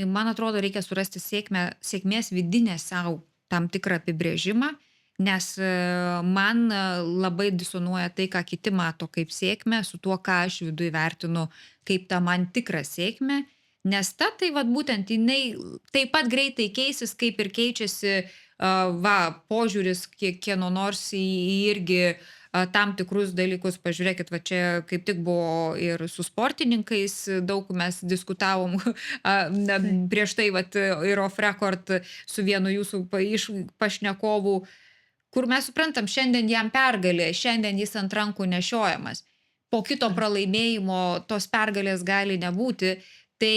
man atrodo, reikia surasti sėkmės vidinę savo tam tikrą apibrėžimą, nes man labai disonuoja tai, ką kiti mato kaip sėkmę, su tuo, ką aš viduje vertinu kaip tą man tikrą sėkmę, nes tai vat būtent jinai taip pat greitai keisis, kaip ir keičiasi požiūris kieno nors į irgi tam tikrus dalykus. Pažiūrėkit, va čia kaip tik buvo ir su sportininkais, daug mes diskutavom prieš tai vat, ir off record su vienu jūsų iš pašnekovų, kur mes suprantam, šiandien jam pergalė, šiandien jis ant rankų nešiojamas. Po kito pralaimėjimo tos pergalės gali nebūti. Tai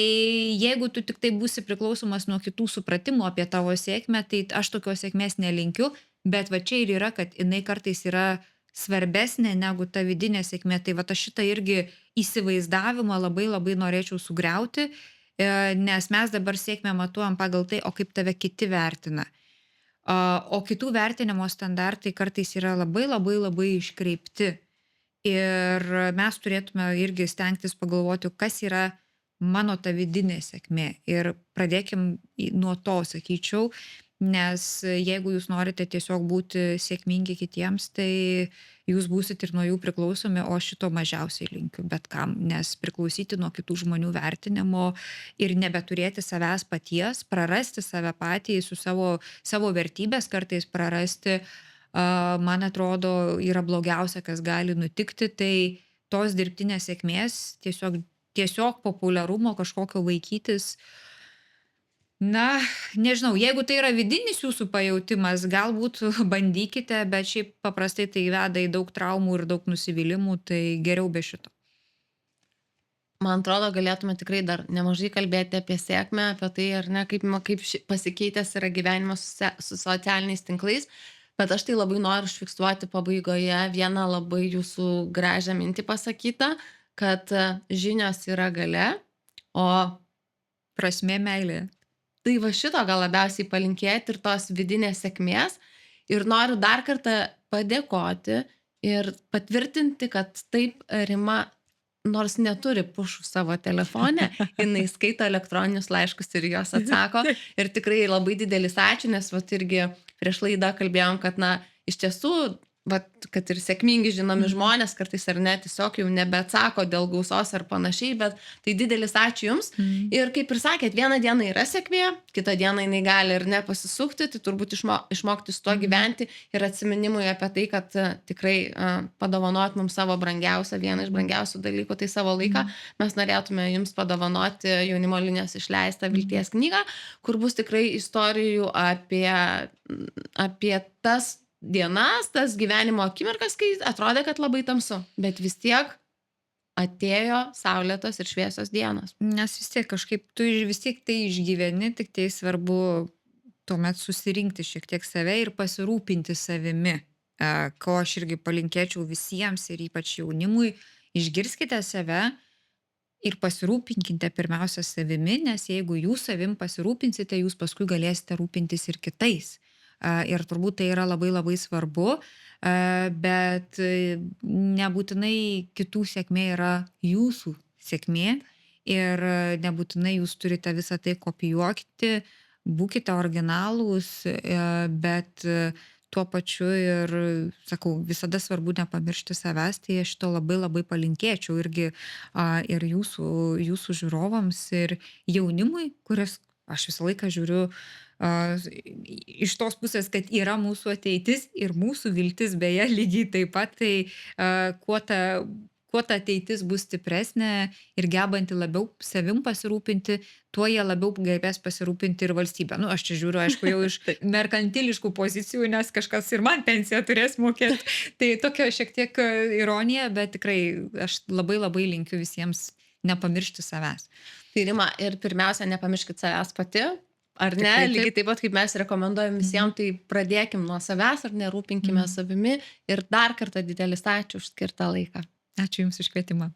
jeigu tu tik tai būsi priklausomas nuo kitų supratimų apie tavo sėkmę, tai aš tokios sėkmės nelinkiu, bet va čia ir yra, kad jinai kartais yra svarbesnė negu ta vidinė sėkmė. Tai va aš šitą irgi įsivaizdavimą labai labai norėčiau sugriauti, nes mes dabar sėkmę matuojam pagal tai, o kaip tave kiti vertina. O kitų vertinimo standartai kartais yra labai labai labai iškreipti. Ir mes turėtume irgi stengtis pagalvoti, kas yra mano ta vidinė sėkmė. Ir pradėkim nuo to, sakyčiau, nes jeigu jūs norite tiesiog būti sėkmingi kitiems, tai jūs būsit ir nuo jų priklausomi, o šito mažiausiai linkiu bet kam, nes priklausyti nuo kitų žmonių vertinimo ir nebeturėti savęs paties, prarasti save patį, su savo vertybės kartais prarasti, man atrodo, yra blogiausia, kas gali nutikti, tai tos dirbtinės sėkmės tiesiog populiarumo kažkokio vaikytis. Na, nežinau, jeigu tai yra vidinis jūsų pajautimas, galbūt bandykite, bet šiaip paprastai tai veda į daug traumų ir daug nusivylimų, tai geriau be šito. Man atrodo, galėtume tikrai dar nemažai kalbėti apie sėkmę, apie tai, ar ne, kaip pasikeitęs yra gyvenimas su socialiniais tinklais, bet aš tai labai noriu užfiksuoti pabaigoje vieną labai jūsų gražią mintį pasakytą, kad žinios yra galia, o Prasmė meilė. tai va šito gal labiausiai palinkėti ir tos vidinės sėkmės. Ir noriu dar kartą padėkoti ir patvirtinti, kad taip Rima, nors neturi pušų savo telefone, jinai skaito elektroninius laiškus ir jos atsako. Ir tikrai labai didelis ačiū, nes vat irgi prieš laidą kalbėjom, kad na, iš tiesų, vat, kad ir sėkmingi žinomi žmonės kartais ar ne, tiesiog jau nebeatsako dėl gausos ar panašiai, bet tai didelis ačiū Jums. Ir kaip ir sakėt, vieną dieną yra sėkmė, kitą dieną jinai gali ir nepasisukti, tai turbūt išmokti su tuo gyventi ir atsiminimui apie tai, kad tikrai padovanot mums savo brangiausią, vieną iš brangiausių dalykų, tai savo laiką. Mes norėtume Jums padovanoti Jaunimo linijos išleistą Vilties knygą, kur bus tikrai istorijų apie tas dienas, tas gyvenimo akimirkas, kai atrodė, kad labai tamsu, bet vis tiek atėjo saulėtos ir šviesios dienos. Nes vis tiek kažkaip tu vis tiek tai išgyveni, tik tai svarbu tuomet susirinkti šiek tiek save ir pasirūpinti savimi, ko aš irgi palinkėčiau visiems ir ypač jaunimui. Išgirskite save ir pasirūpinkite pirmiausia savimi, nes jeigu jūs savim pasirūpinsite, jūs paskui galėsite rūpintis ir kitais. Ir turbūt tai yra labai labai svarbu, bet nebūtinai kitų sėkmė yra jūsų sėkmė ir nebūtinai jūs turite visą tai kopijuoti, būkite originalūs, bet tuo pačiu ir, sakau, visada svarbu nepamiršti savęs, tai aš to labai labai palinkėčiau irgi ir jūsų žiūrovams ir jaunimui, kuris aš visą laiką žiūriu iš tos pusės, kad yra mūsų ateitis ir mūsų viltis beje lygiai taip pat, tai kuo ta ateitis bus stipresnė ir gebanti labiau savim pasirūpinti, tuo jie labiau gebės pasirūpinti ir valstybę. Nu, aš čia žiūriu, aišku, jau iš merkantiliškų pozicijų, nes kažkas ir man pensiją turės mokėti. Tai tokia šiek tiek ironija, bet tikrai aš labai labai linkiu visiems nepamiršti savęs. Tai Rima, ir pirmiausia, nepamirškit savęs pati. Ar ne, lygiai taip pat kaip mes rekomenduojam visiems, tai pradėkim nuo savęs, ar nerūpinkime savimi ir dar kartą didelis ačiū už skirtą laiką. Ačiū Jums už kvietimą.